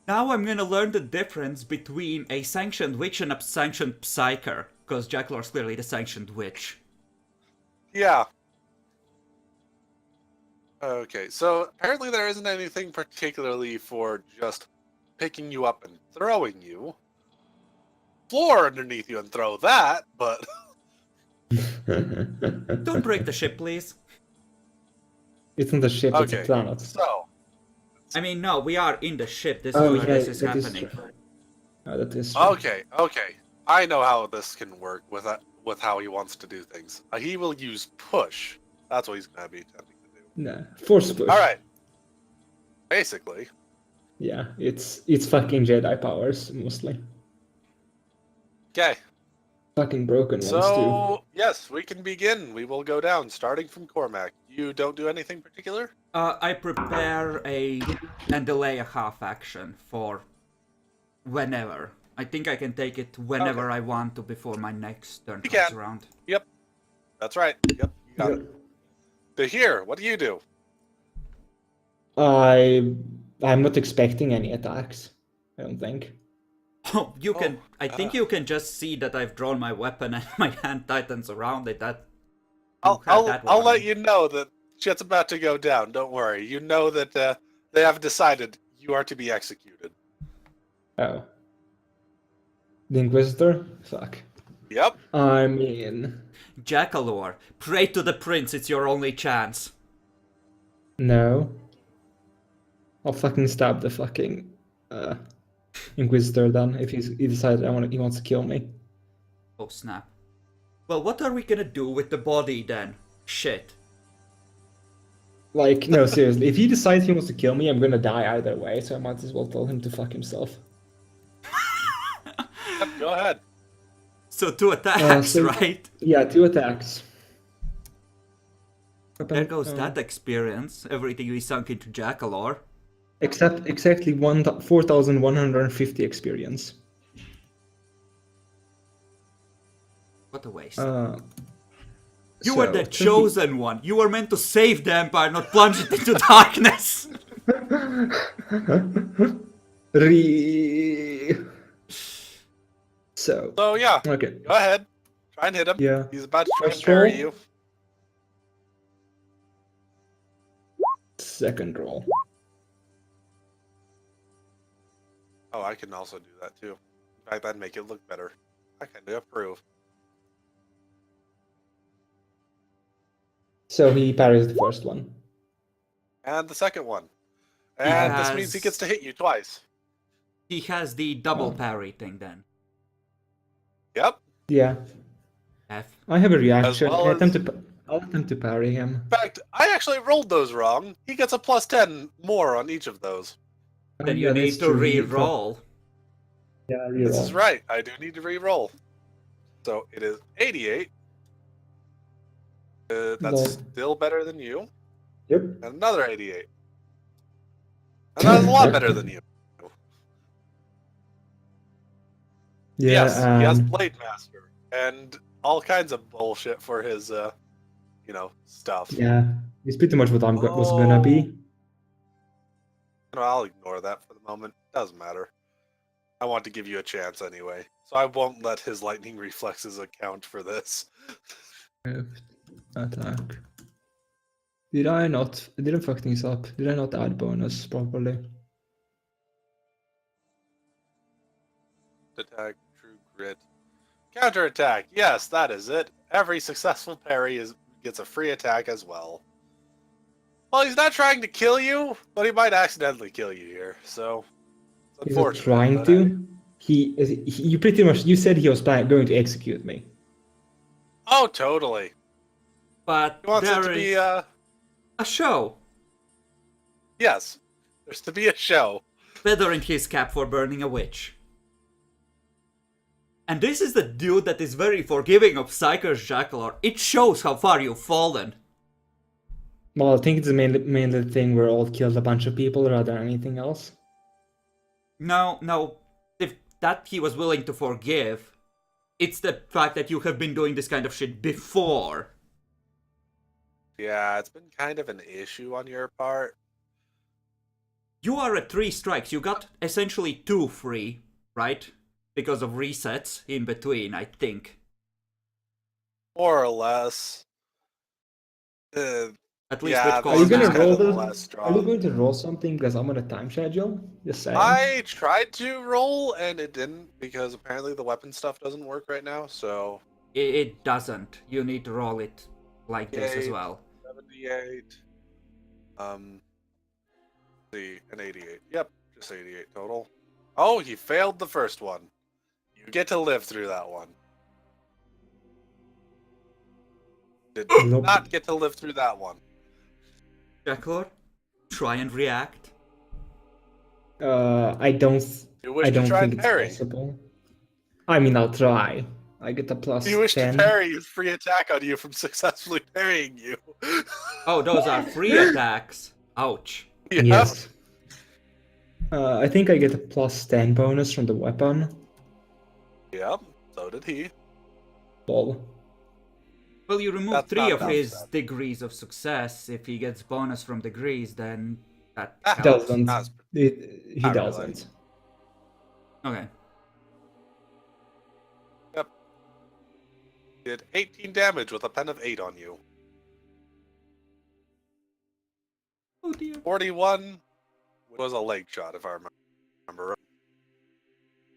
[SPEAKER 1] Now I'm gonna learn the difference between a sanctioned witch and a sanctioned psyker, because Jackalor's clearly the sanctioned witch.
[SPEAKER 2] Yeah. Okay, so apparently there isn't anything particularly for just picking you up and throwing you. Floor underneath you and throw that, but
[SPEAKER 1] Don't break the ship, please.
[SPEAKER 3] It's not a ship, it's a
[SPEAKER 2] okay.
[SPEAKER 3] planet.
[SPEAKER 2] So
[SPEAKER 1] I mean, no, we are in the ship. This is
[SPEAKER 3] Oh,
[SPEAKER 1] where
[SPEAKER 3] yeah,
[SPEAKER 1] this is
[SPEAKER 3] that is
[SPEAKER 1] happening.
[SPEAKER 3] true. Oh, that is true.
[SPEAKER 2] okay. I know how this can work with how he wants to do things. He will use push. That's what he's gonna be attempting to do.
[SPEAKER 3] Nah, force push.
[SPEAKER 2] All right. Basically.
[SPEAKER 3] Yeah, it's fucking Jedi powers mostly.
[SPEAKER 2] Okay.
[SPEAKER 3] Fucking broken ones too.
[SPEAKER 2] So yes, we can begin. We will go down, starting from Cormac. You don't do anything particular?
[SPEAKER 1] I prepare and delay a half action for whenever. I think I can take it whenever I want to before my next turn
[SPEAKER 2] You
[SPEAKER 1] comes
[SPEAKER 2] can.
[SPEAKER 1] around.
[SPEAKER 2] Yep. That's right. Yep. You got
[SPEAKER 3] Yeah.
[SPEAKER 2] it. To here, what do you do?
[SPEAKER 3] I'm not expecting any attacks. I don't think.
[SPEAKER 1] Oh, you can.
[SPEAKER 2] Oh,
[SPEAKER 1] I think you can just see that I've drawn my weapon and my hand tightens around it. That you have that
[SPEAKER 2] I'll let
[SPEAKER 1] warning.
[SPEAKER 2] you know that shit's about to go down. Don't worry. You know that they have decided you are to be executed.
[SPEAKER 3] Oh. The Inquisitor? Fuck.
[SPEAKER 2] Yep.
[SPEAKER 3] I mean,
[SPEAKER 1] Jackalor, pray to the prince. It's your only chance.
[SPEAKER 3] no. I'll fucking stab the fucking Inquisitor then if he decides he wants to kill me.
[SPEAKER 1] Oh snap. Well, what are we gonna do with the body then? Shit.
[SPEAKER 3] Like, no, seriously. If he decides he wants to kill me, I'm gonna die either way, so I might as well tell him to fuck himself.
[SPEAKER 2] Yep, go ahead.
[SPEAKER 1] So 2 attacks,
[SPEAKER 3] so-
[SPEAKER 1] right?
[SPEAKER 3] Yeah, 2 attacks.
[SPEAKER 1] There goes that experience. Everything we sunk into Jackalor.
[SPEAKER 3] Except exactly 4,150 experience.
[SPEAKER 1] What a waste. You
[SPEAKER 3] So,
[SPEAKER 1] were the
[SPEAKER 3] 20
[SPEAKER 1] chosen one. You were meant to save the Empire, not plunge it into darkness.
[SPEAKER 3] So,
[SPEAKER 2] So yeah,
[SPEAKER 3] okay.
[SPEAKER 2] go ahead. Try and hit him.
[SPEAKER 3] Yeah.
[SPEAKER 2] He's about to try and
[SPEAKER 3] First
[SPEAKER 2] parry
[SPEAKER 3] roll.
[SPEAKER 2] you.
[SPEAKER 3] Second roll.
[SPEAKER 2] Oh, I can also do that too. In fact, that'd make it look better. I kind of approve.
[SPEAKER 3] So he parries the first one.
[SPEAKER 2] And the second one. And this
[SPEAKER 1] has-
[SPEAKER 2] means he gets to hit you twice.
[SPEAKER 1] He has the double
[SPEAKER 3] Oh.
[SPEAKER 1] parry thing then.
[SPEAKER 2] Yep.
[SPEAKER 3] Yeah.
[SPEAKER 1] F.
[SPEAKER 3] I have a reaction.
[SPEAKER 2] well
[SPEAKER 3] I'll attempt to parry him.
[SPEAKER 2] In fact, I actually rolled those wrong. He gets a plus 10 more on each of those.
[SPEAKER 1] Then you
[SPEAKER 3] Yeah,
[SPEAKER 1] need
[SPEAKER 3] that's
[SPEAKER 1] to
[SPEAKER 3] true.
[SPEAKER 1] re-roll.
[SPEAKER 3] Yeah,
[SPEAKER 2] This is
[SPEAKER 3] reroll.
[SPEAKER 2] right. I do need to re-roll. So it is 88. That's
[SPEAKER 3] Lol.
[SPEAKER 2] still better than you.
[SPEAKER 3] Yep.
[SPEAKER 2] And another 88. And that's a lot better than you.
[SPEAKER 3] Yeah,
[SPEAKER 2] Yes, he has
[SPEAKER 3] and
[SPEAKER 2] Blade Master and all kinds of bullshit for his, stuff.
[SPEAKER 3] yeah, it's pretty much what was gonna be.
[SPEAKER 2] No, I'll ignore that for the moment. Doesn't matter. I want to give you a chance anyway, so I won't let his lightning reflexes account for this.
[SPEAKER 3] Attack. Did I fuck things up? Did I not add bonus properly?
[SPEAKER 2] Attack, true grit. Counterattack. Yes, that is it. Every successful parry gets a free attack as well. Well, he's not trying to kill you, but he might accidentally kill you here. So, it's
[SPEAKER 3] He's not
[SPEAKER 2] unfortunate.
[SPEAKER 3] trying
[SPEAKER 2] but,
[SPEAKER 3] to. You pretty much you said he was going to execute me.
[SPEAKER 2] Oh, totally.
[SPEAKER 1] But
[SPEAKER 2] He wants it
[SPEAKER 1] there
[SPEAKER 2] to be
[SPEAKER 1] is a show.
[SPEAKER 2] yes. There's to be a show.
[SPEAKER 1] Feather in his cap for burning a witch. And this is the dude that is very forgiving of Psyker's Jackalor. It shows how far you've fallen.
[SPEAKER 3] Well, I think it's mainly the thing where Old killed a bunch of people rather than anything else.
[SPEAKER 1] No, if that he was willing to forgive, it's the fact that you have been doing this kind of shit before.
[SPEAKER 2] Yeah, it's been kind of an issue on your part.
[SPEAKER 1] You are at 3 strikes. You got essentially 2 free, right? Because of resets in between, I think.
[SPEAKER 2] More or less.
[SPEAKER 1] At least
[SPEAKER 2] Yeah,
[SPEAKER 1] with
[SPEAKER 3] Are you
[SPEAKER 2] this
[SPEAKER 3] gonna
[SPEAKER 2] is
[SPEAKER 1] Cormac.
[SPEAKER 2] kind
[SPEAKER 3] roll
[SPEAKER 2] of the
[SPEAKER 3] this?
[SPEAKER 2] less
[SPEAKER 3] Are you
[SPEAKER 2] strong.
[SPEAKER 3] going to roll something because I'm on a time schedule? Just saying.
[SPEAKER 2] I tried to roll and it didn't because apparently the weapon stuff doesn't work right now. So
[SPEAKER 1] It doesn't. You need to roll it like this as
[SPEAKER 2] Yay.
[SPEAKER 1] well.
[SPEAKER 2] 78. An 88. Yep, just 88 total. Oh, he failed the first one. You get to live through that one. Did
[SPEAKER 3] Nope.
[SPEAKER 2] not get to live through that one.
[SPEAKER 1] Jackalor, try and react.
[SPEAKER 3] I don't.
[SPEAKER 2] You wish
[SPEAKER 3] I
[SPEAKER 2] to
[SPEAKER 3] don't
[SPEAKER 2] try
[SPEAKER 3] think
[SPEAKER 2] and
[SPEAKER 3] it's
[SPEAKER 2] parry.
[SPEAKER 3] possible. I mean, I'll try. I get a plus
[SPEAKER 2] You wish
[SPEAKER 3] 10.
[SPEAKER 2] to parry his free attack on you from successfully parrying you.
[SPEAKER 1] Oh, those are free attacks. Ouch.
[SPEAKER 2] Yep.
[SPEAKER 3] Yes. I think I get a plus 10 bonus from the weapon.
[SPEAKER 2] Yep, so did he.
[SPEAKER 3] Lol.
[SPEAKER 1] Well, you remove
[SPEAKER 2] That's
[SPEAKER 1] 3
[SPEAKER 2] not
[SPEAKER 1] of
[SPEAKER 2] that
[SPEAKER 1] his
[SPEAKER 2] bad.
[SPEAKER 1] degrees of success. If he gets bonus from degrees, then That
[SPEAKER 2] Ah,
[SPEAKER 1] counts.
[SPEAKER 3] Doesn't.
[SPEAKER 2] That's-
[SPEAKER 3] He
[SPEAKER 2] Not really.
[SPEAKER 3] doesn't.
[SPEAKER 1] Okay.
[SPEAKER 2] Did 18 damage with a pen of 8 on you.
[SPEAKER 1] Oh dear.
[SPEAKER 2] 41 was a leg shot, if I remember right.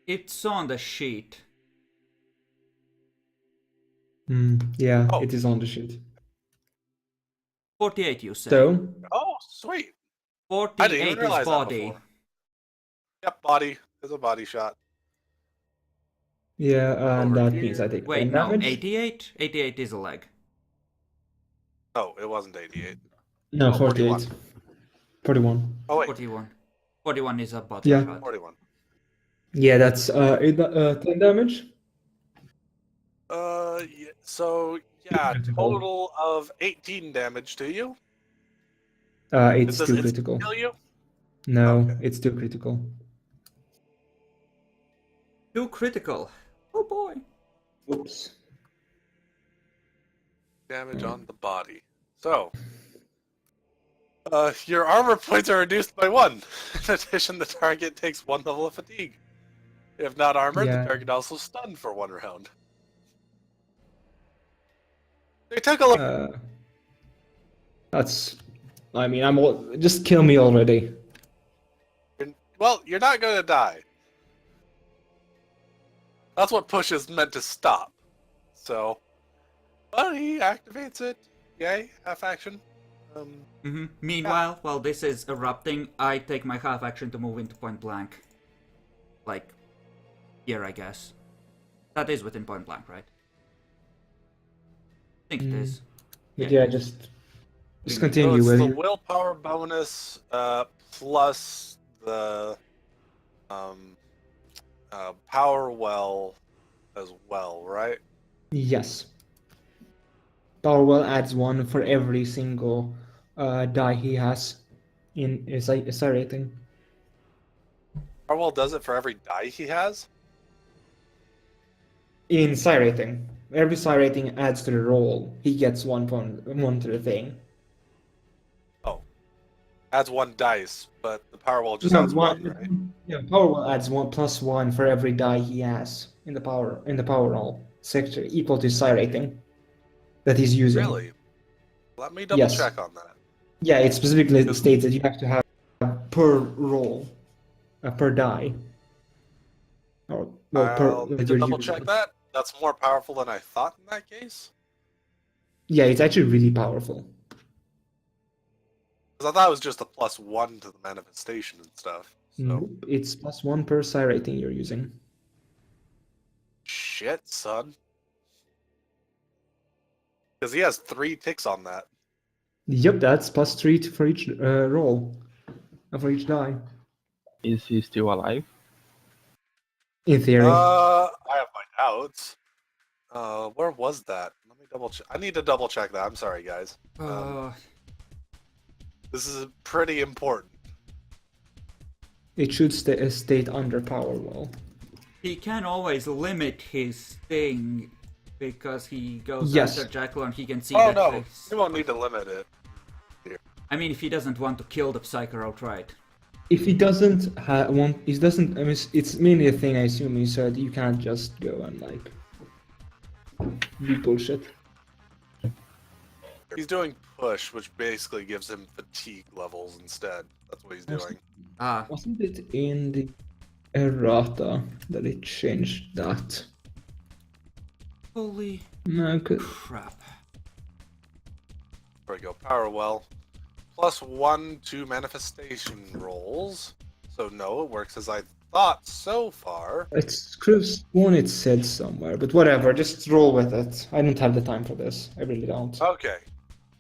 [SPEAKER 1] It's on the sheet.
[SPEAKER 3] Yeah,
[SPEAKER 2] Oh.
[SPEAKER 3] it is on the sheet.
[SPEAKER 1] 48, you say?
[SPEAKER 3] So,
[SPEAKER 2] Oh, sweet. I didn't
[SPEAKER 1] 48
[SPEAKER 2] even
[SPEAKER 1] is
[SPEAKER 2] realize that
[SPEAKER 1] body.
[SPEAKER 2] before. Yep, body. There's a body shot.
[SPEAKER 3] yeah, and
[SPEAKER 2] Over
[SPEAKER 3] that
[SPEAKER 2] here.
[SPEAKER 3] means I take 10
[SPEAKER 1] Wait, no,
[SPEAKER 3] damage.
[SPEAKER 1] 88? 88 is a leg.
[SPEAKER 2] No, it wasn't 88.
[SPEAKER 3] No,
[SPEAKER 2] Oh,
[SPEAKER 3] 48. 41.
[SPEAKER 2] Oh, wait.
[SPEAKER 1] 41. 41 is a body
[SPEAKER 3] Yeah.
[SPEAKER 1] shot.
[SPEAKER 2] 41.
[SPEAKER 3] Yeah, that's 10 damage.
[SPEAKER 2] Yeah, so, yeah,
[SPEAKER 3] Critical.
[SPEAKER 2] total of 18 damage to you.
[SPEAKER 3] It's
[SPEAKER 2] Does
[SPEAKER 3] too
[SPEAKER 2] it
[SPEAKER 3] critical.
[SPEAKER 2] kill you?
[SPEAKER 3] No,
[SPEAKER 2] Okay.
[SPEAKER 3] it's too critical.
[SPEAKER 1] Too critical. Oh boy.
[SPEAKER 3] Oops.
[SPEAKER 2] Damage on the body. So, your armor points are reduced by 1. In addition, the target takes 1 level of fatigue. If not armored,
[SPEAKER 3] Yeah.
[SPEAKER 2] the target also stunned for 1 round. They took a look.
[SPEAKER 3] That's. I mean, just kill me already.
[SPEAKER 2] Well, you're not going to die. That's what push is meant to stop. So, but he activates it. Yay, half action.
[SPEAKER 1] Meanwhile, while this is erupting, I take my half action to move into point blank. Like, here, I guess. That is within point blank, right? I think it is.
[SPEAKER 3] But
[SPEAKER 1] Yeah.
[SPEAKER 3] yeah, just
[SPEAKER 2] So
[SPEAKER 3] continue
[SPEAKER 2] it's
[SPEAKER 3] with
[SPEAKER 2] the
[SPEAKER 3] you.
[SPEAKER 2] willpower bonus plus the power well as well, right?
[SPEAKER 3] Yes. Power well adds 1 for every single die he has in his rating.
[SPEAKER 2] Power well does it for every die he has?
[SPEAKER 3] In psi rating, every psi rating adds to the roll. He gets 1 to the thing.
[SPEAKER 2] Oh. Adds 1 dice, but the power well just
[SPEAKER 3] No,
[SPEAKER 2] adds 1, right?
[SPEAKER 3] Yeah, power well adds 1 plus 1 for every die he has in the power roll sector, equal to psi rating that he's using.
[SPEAKER 2] Really? Let me double
[SPEAKER 3] Yes.
[SPEAKER 2] check on that.
[SPEAKER 3] Yeah, it specifically states that you have to have per roll, per die. Or
[SPEAKER 2] I'll
[SPEAKER 3] that
[SPEAKER 2] need to
[SPEAKER 3] you're
[SPEAKER 2] double
[SPEAKER 3] using.
[SPEAKER 2] check that. That's more powerful than I thought in that case.
[SPEAKER 3] Yeah, it's actually really powerful.
[SPEAKER 2] Because I thought it was just a +1 to the manifestation and stuff. So,
[SPEAKER 3] Nope, it's plus 1 per psi rating you're using.
[SPEAKER 2] shit, son. Because he has 3 ticks on that.
[SPEAKER 3] Yep, that's plus 3 for each roll, for each die.
[SPEAKER 4] Is he still alive?
[SPEAKER 3] In theory.
[SPEAKER 2] I have my doubts. Where was that? Let me double check. I need to double check that. I'm sorry, guys. This is pretty important.
[SPEAKER 3] It should state under power well.
[SPEAKER 1] He can always limit his thing because he goes
[SPEAKER 3] Yes.
[SPEAKER 1] after Jackal and he can see
[SPEAKER 2] Oh
[SPEAKER 1] that
[SPEAKER 2] no,
[SPEAKER 1] face.
[SPEAKER 2] you won't need to limit it.
[SPEAKER 1] I mean, if he doesn't want to kill the psyker outright.
[SPEAKER 3] If he doesn't want, he doesn't. I mean, it's mainly a thing. I assume he said you can't just go and like be bullshit.
[SPEAKER 2] He's doing push, which basically gives him fatigue levels instead. That's what he's doing.
[SPEAKER 1] Ah,
[SPEAKER 3] Wasn't it in the errata that it changed that?
[SPEAKER 1] holy
[SPEAKER 3] No,
[SPEAKER 1] crap.
[SPEAKER 2] There we go. Power well. +1 to manifestation rolls. So no, it works as I thought so far.
[SPEAKER 3] it's could have sworn it said somewhere, but whatever. Just roll with it. I don't have the time for this. I really don't.
[SPEAKER 2] Okay.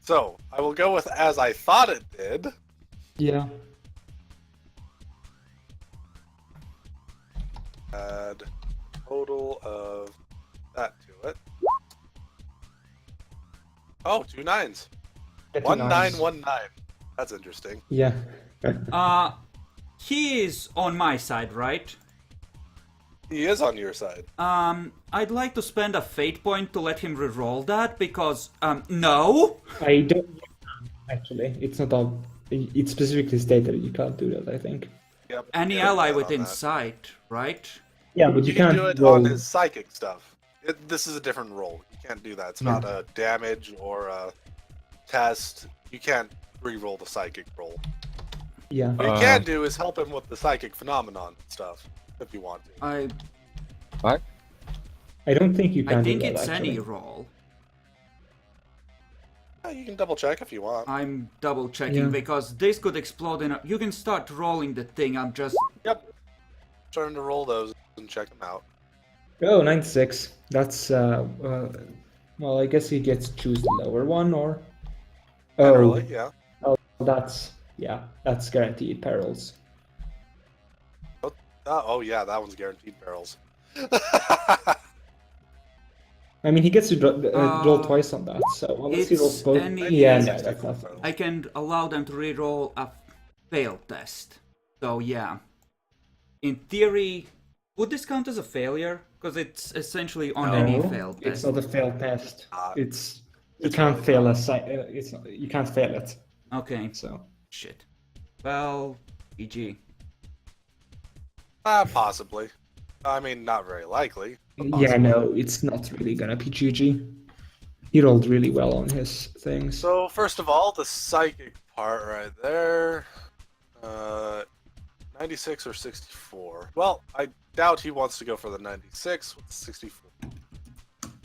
[SPEAKER 2] So I will go with as I thought it did.
[SPEAKER 3] Yeah.
[SPEAKER 2] Add total of that to it. Oh, 2 9s. 1919. That's interesting.
[SPEAKER 3] Yeah.
[SPEAKER 1] He is on my side, right?
[SPEAKER 2] He is on your side.
[SPEAKER 1] I'd like to spend a fate point to let him reroll that because, no!
[SPEAKER 3] I don't actually. It's not a It specifically stated you can't do that, I think.
[SPEAKER 2] Yep.
[SPEAKER 1] Any
[SPEAKER 2] yeah,
[SPEAKER 1] ally
[SPEAKER 2] on
[SPEAKER 1] within
[SPEAKER 2] that.
[SPEAKER 1] sight, right?
[SPEAKER 3] Yeah, but
[SPEAKER 2] You
[SPEAKER 3] you
[SPEAKER 2] can
[SPEAKER 3] can't
[SPEAKER 2] do it
[SPEAKER 3] roll.
[SPEAKER 2] on his psychic stuff. This is a different roll. You can't do that. It's
[SPEAKER 3] Yeah.
[SPEAKER 2] not a damage or a test. You can't re-roll the psychic roll.
[SPEAKER 3] Yeah.
[SPEAKER 2] What you can do is help him with the psychic phenomenon stuff, if you want to.
[SPEAKER 4] What?
[SPEAKER 3] I don't think you can
[SPEAKER 1] I think
[SPEAKER 3] do that,
[SPEAKER 1] it's
[SPEAKER 3] actually.
[SPEAKER 1] any roll.
[SPEAKER 2] Yeah, you can double check if you want.
[SPEAKER 1] I'm double checking
[SPEAKER 3] Yeah.
[SPEAKER 1] because this could explode in a... You can start rolling the thing, I'm just...
[SPEAKER 2] Yep. Trying to roll those and check them out.
[SPEAKER 3] Oh, 96. That's, well, I guess he gets to choose the lower one, or... Oh,
[SPEAKER 2] Generally, yeah.
[SPEAKER 3] that's, yeah, that's guaranteed perils.
[SPEAKER 2] Oh yeah, that one's guaranteed barrels.
[SPEAKER 3] I mean, he gets to roll twice on that, so unless he rolls
[SPEAKER 1] It's
[SPEAKER 3] both...
[SPEAKER 1] any-
[SPEAKER 3] Yeah, no, that's not...
[SPEAKER 1] I can allow them to re-roll a fail test. So yeah. In theory, would this count as a failure? Because it's essentially on any
[SPEAKER 3] No,
[SPEAKER 1] failed
[SPEAKER 3] it's
[SPEAKER 1] test.
[SPEAKER 3] not a failed test.
[SPEAKER 2] It's
[SPEAKER 3] You can't
[SPEAKER 2] really
[SPEAKER 3] fail
[SPEAKER 2] not.
[SPEAKER 3] it's not, you can't fail it.
[SPEAKER 1] Okay,
[SPEAKER 3] So
[SPEAKER 1] shit. Well, GG.
[SPEAKER 2] Possibly. I mean, not very likely.
[SPEAKER 3] yeah, no, it's not really gonna be GG. He rolled really well on his things.
[SPEAKER 2] So first of all, the psychic part right there. 96 or 64. Well, I doubt he wants to go for the 96 with the 64.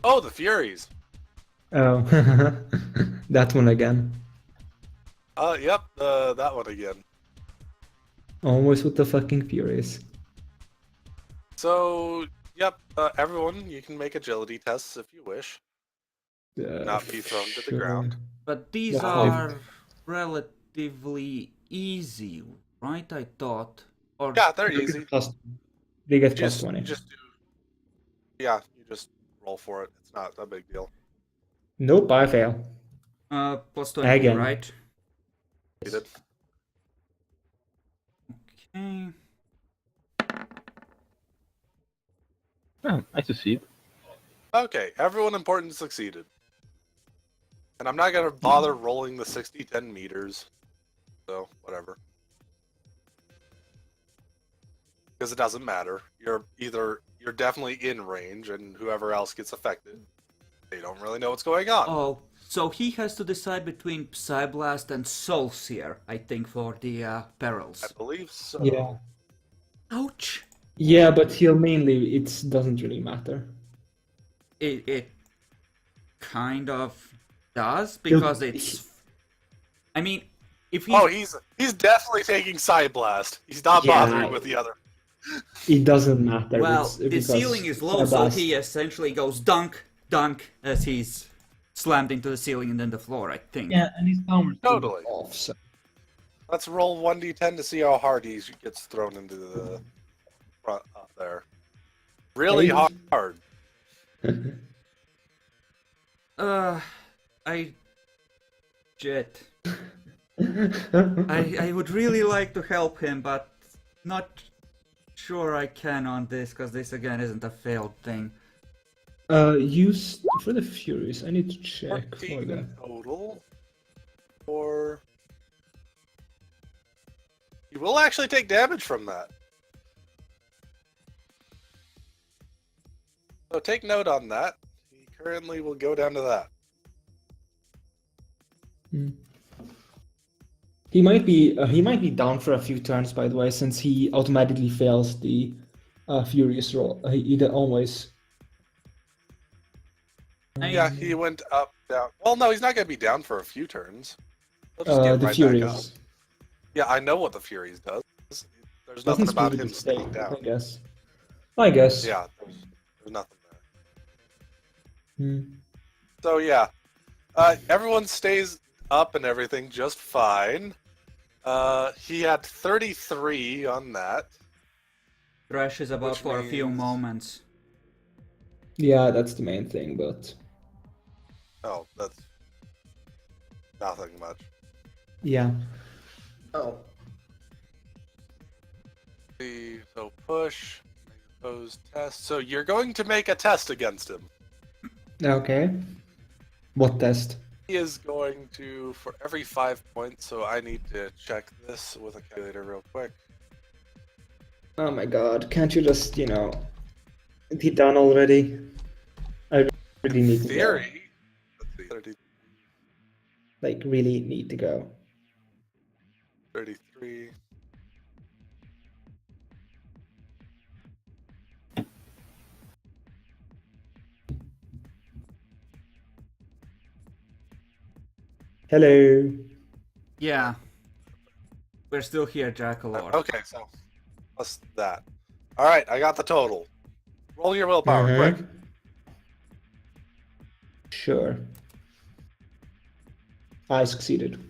[SPEAKER 2] Oh, the Furies.
[SPEAKER 3] Oh, that one again.
[SPEAKER 2] Yep, that one again.
[SPEAKER 3] Always with the fucking Furies.
[SPEAKER 2] So, yep, everyone, you can make agility tests if you wish. Not be thrown to the
[SPEAKER 3] sure.
[SPEAKER 2] ground.
[SPEAKER 1] But these
[SPEAKER 3] Yeah.
[SPEAKER 1] are relatively easy, right? I thought. Or
[SPEAKER 2] Yeah, they're easy.
[SPEAKER 3] They get plus
[SPEAKER 2] Just,
[SPEAKER 3] 20.
[SPEAKER 2] just do. Yeah, you just roll for it. It's not a big deal.
[SPEAKER 3] Nope, I fail.
[SPEAKER 1] plus 20,
[SPEAKER 3] Again.
[SPEAKER 1] right?
[SPEAKER 2] You did.
[SPEAKER 1] Okay.
[SPEAKER 4] I succeed.
[SPEAKER 2] Okay, everyone important succeeded. And I'm not gonna bother rolling the 60-10 meters. So, whatever. Because it doesn't matter. You're definitely in range, and whoever else gets affected, they don't really know what's going on.
[SPEAKER 1] Oh, so he has to decide between Psyblast and Soul Seer, I think, for the
[SPEAKER 2] I
[SPEAKER 1] perils.
[SPEAKER 2] believe so.
[SPEAKER 3] Yeah.
[SPEAKER 1] Ouch!
[SPEAKER 3] Yeah, but he'll mainly, it doesn't really matter.
[SPEAKER 1] It kind of does, because it's... I mean, if he's...
[SPEAKER 2] Oh, he's definitely taking Side Blast. He's not
[SPEAKER 3] Yeah.
[SPEAKER 2] bothering with the other.
[SPEAKER 3] It doesn't matter.
[SPEAKER 1] Well,
[SPEAKER 3] it's
[SPEAKER 1] the
[SPEAKER 3] because
[SPEAKER 1] ceiling is low, so
[SPEAKER 3] Blast-
[SPEAKER 1] he essentially goes dunk, dunk, as he's slammed into the ceiling and then the floor, I think.
[SPEAKER 3] Yeah, and his power's
[SPEAKER 2] Totally.
[SPEAKER 3] off, so...
[SPEAKER 2] Let's roll 1d10 to see how hard he gets thrown into the front up there. Really
[SPEAKER 3] Eight.
[SPEAKER 2] hard.
[SPEAKER 1] Shit. I would really like to help him, but not sure I can on this, because this again isn't a failed thing.
[SPEAKER 3] Use for the Furies. I need to check for
[SPEAKER 2] 14
[SPEAKER 3] the.
[SPEAKER 2] in total. Or he will actually take damage from that. So take note on that. He currently will go down to that.
[SPEAKER 3] He might be down for a few turns, by the way, since he automatically fails the Furious roll. He always.
[SPEAKER 2] Yeah, he went up, down. Well, no, he's not going to be down for a few turns. He'll just get
[SPEAKER 3] The
[SPEAKER 2] right back up.
[SPEAKER 3] Furies.
[SPEAKER 2] Yeah, I know what the Furies does. There's nothing
[SPEAKER 3] Doesn't
[SPEAKER 2] about him
[SPEAKER 3] specifically
[SPEAKER 2] staying
[SPEAKER 3] state,
[SPEAKER 2] down.
[SPEAKER 3] I guess. I guess.
[SPEAKER 2] Yeah, there's nothing there.
[SPEAKER 3] Hmm.
[SPEAKER 2] So yeah, everyone stays up and everything just fine. He had 33 on that.
[SPEAKER 1] Thresh is about
[SPEAKER 2] Which
[SPEAKER 1] for a few
[SPEAKER 2] means-
[SPEAKER 1] moments.
[SPEAKER 3] Yeah, that's the main thing, but
[SPEAKER 2] Oh, that's nothing much.
[SPEAKER 3] yeah. Oh.
[SPEAKER 2] So push, opposed test. So you're going to make a test against him.
[SPEAKER 3] Okay. What test?
[SPEAKER 2] He is going to, for every 5 points, so I need to check this with a calculator real quick.
[SPEAKER 3] Oh my god, can't you just, be done already? I really need to go.
[SPEAKER 2] Theory. Let's see, 30,
[SPEAKER 3] Like, really need to go.
[SPEAKER 2] 33.
[SPEAKER 3] Hello.
[SPEAKER 1] Yeah. We're still here, Jackalor.
[SPEAKER 2] Okay, so plus that. All right, I got the total. Roll your willpower, quick.
[SPEAKER 3] Mhm. Sure. I succeeded.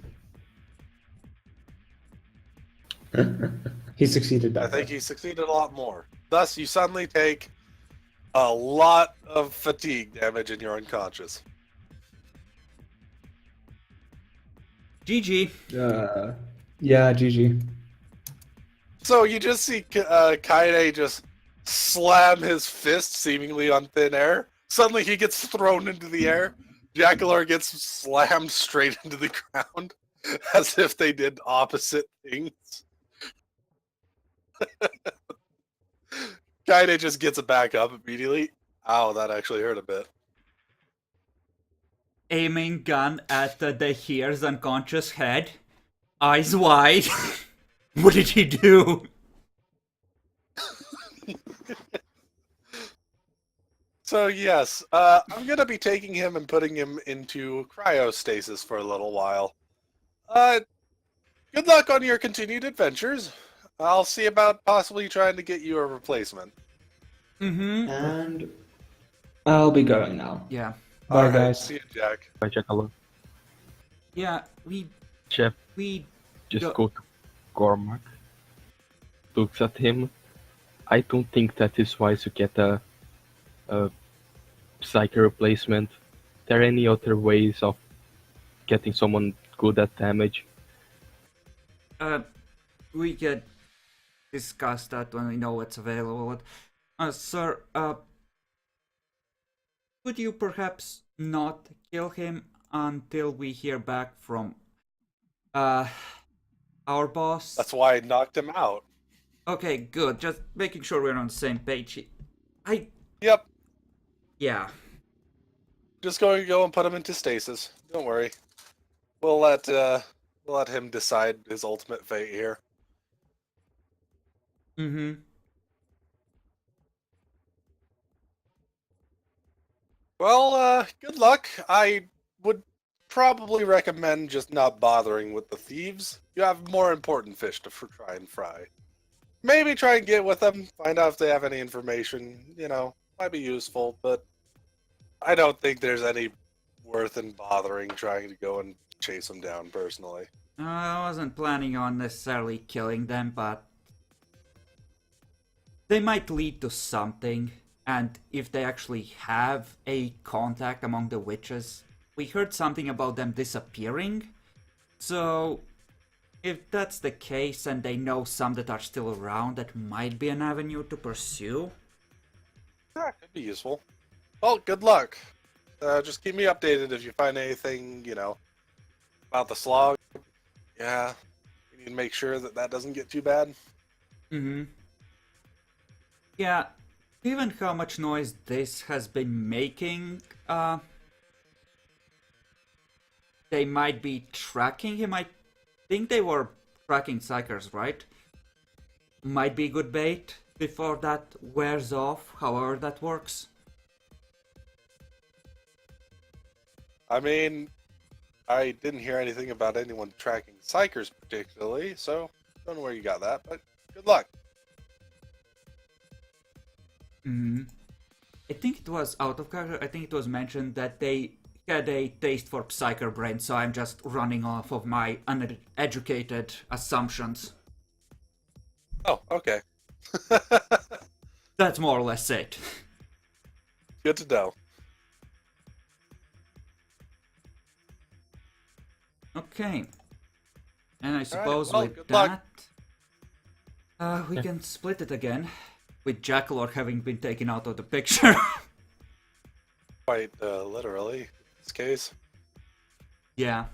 [SPEAKER 3] He succeeded
[SPEAKER 2] I
[SPEAKER 3] better.
[SPEAKER 2] think you succeeded a lot more. Thus, you suddenly take a lot of fatigue damage and you're unconscious.
[SPEAKER 1] GG.
[SPEAKER 3] Yeah, GG.
[SPEAKER 2] So you just see Kaede just slam his fist seemingly on thin air. Suddenly he gets thrown into the air. Jackalor gets slammed straight into the ground as if they did opposite things. Kaede just gets it back up immediately. Ow, that actually hurt a bit.
[SPEAKER 1] Aiming gun at the Here's unconscious head. Eyes wide. What did he do?
[SPEAKER 2] So yes, I'm gonna be taking him and putting him into cryostasis for a little while. Good luck on your continued adventures. I'll see about possibly trying to get you a replacement.
[SPEAKER 1] Mm-hmm.
[SPEAKER 3] And I'll be going now.
[SPEAKER 1] Yeah.
[SPEAKER 3] Bye,
[SPEAKER 2] All right,
[SPEAKER 3] guys.
[SPEAKER 2] see you, Jack.
[SPEAKER 4] By Jackalope.
[SPEAKER 1] Yeah,
[SPEAKER 4] Chef,
[SPEAKER 1] we
[SPEAKER 4] just
[SPEAKER 1] Go-
[SPEAKER 4] go to Cormac. Looks at him. I don't think that is wise to get a psyker replacement. There are any other ways of getting someone good at damage?
[SPEAKER 1] we can discuss that when we know what's available. Sir, could you perhaps not kill him until we hear back from our boss?
[SPEAKER 2] That's why I knocked him out.
[SPEAKER 1] Okay, good. Just making sure we're on the same page.
[SPEAKER 2] Yep,
[SPEAKER 1] Yeah.
[SPEAKER 2] just going to go and put him into stasis. Don't worry. We'll let him decide his ultimate fate here.
[SPEAKER 1] Mm-hmm.
[SPEAKER 2] Well, good luck. I would probably recommend just not bothering with the thieves. You have more important fish to try and fry. Maybe try and get with them, find out if they have any information. Might be useful, but I don't think there's any worth in bothering trying to go and chase them down personally.
[SPEAKER 1] I wasn't planning on necessarily killing them, but they might lead to something. And if they actually have a contact among the witches, we heard something about them disappearing. So, if that's the case and they know some that are still around, that might be an avenue to pursue.
[SPEAKER 2] Yeah, could be useful. Well, good luck. Just keep me updated if you find anything, about the slog. Yeah, we need to make sure that doesn't get too bad.
[SPEAKER 1] Mm-hmm. Yeah, given how much noise this has been making, they might be tracking him. I think they were tracking psychers, right? Might be good bait before that wears off, however that works.
[SPEAKER 2] I mean, I didn't hear anything about anyone tracking psychers particularly, so don't know where you got that, but good luck.
[SPEAKER 1] Mm-hmm. I think it was out of character. I think it was mentioned that they had a taste for psyker brain, so I'm just running off of my uneducated assumptions.
[SPEAKER 2] Oh, okay.
[SPEAKER 1] That's more or less it.
[SPEAKER 2] Good to know.
[SPEAKER 1] Okay. And I suppose
[SPEAKER 2] well,
[SPEAKER 1] with
[SPEAKER 2] good luck.
[SPEAKER 1] that, we can split it again, with Jackalor having been taken out of the picture.
[SPEAKER 2] Quite literally, in this case.
[SPEAKER 1] Yeah.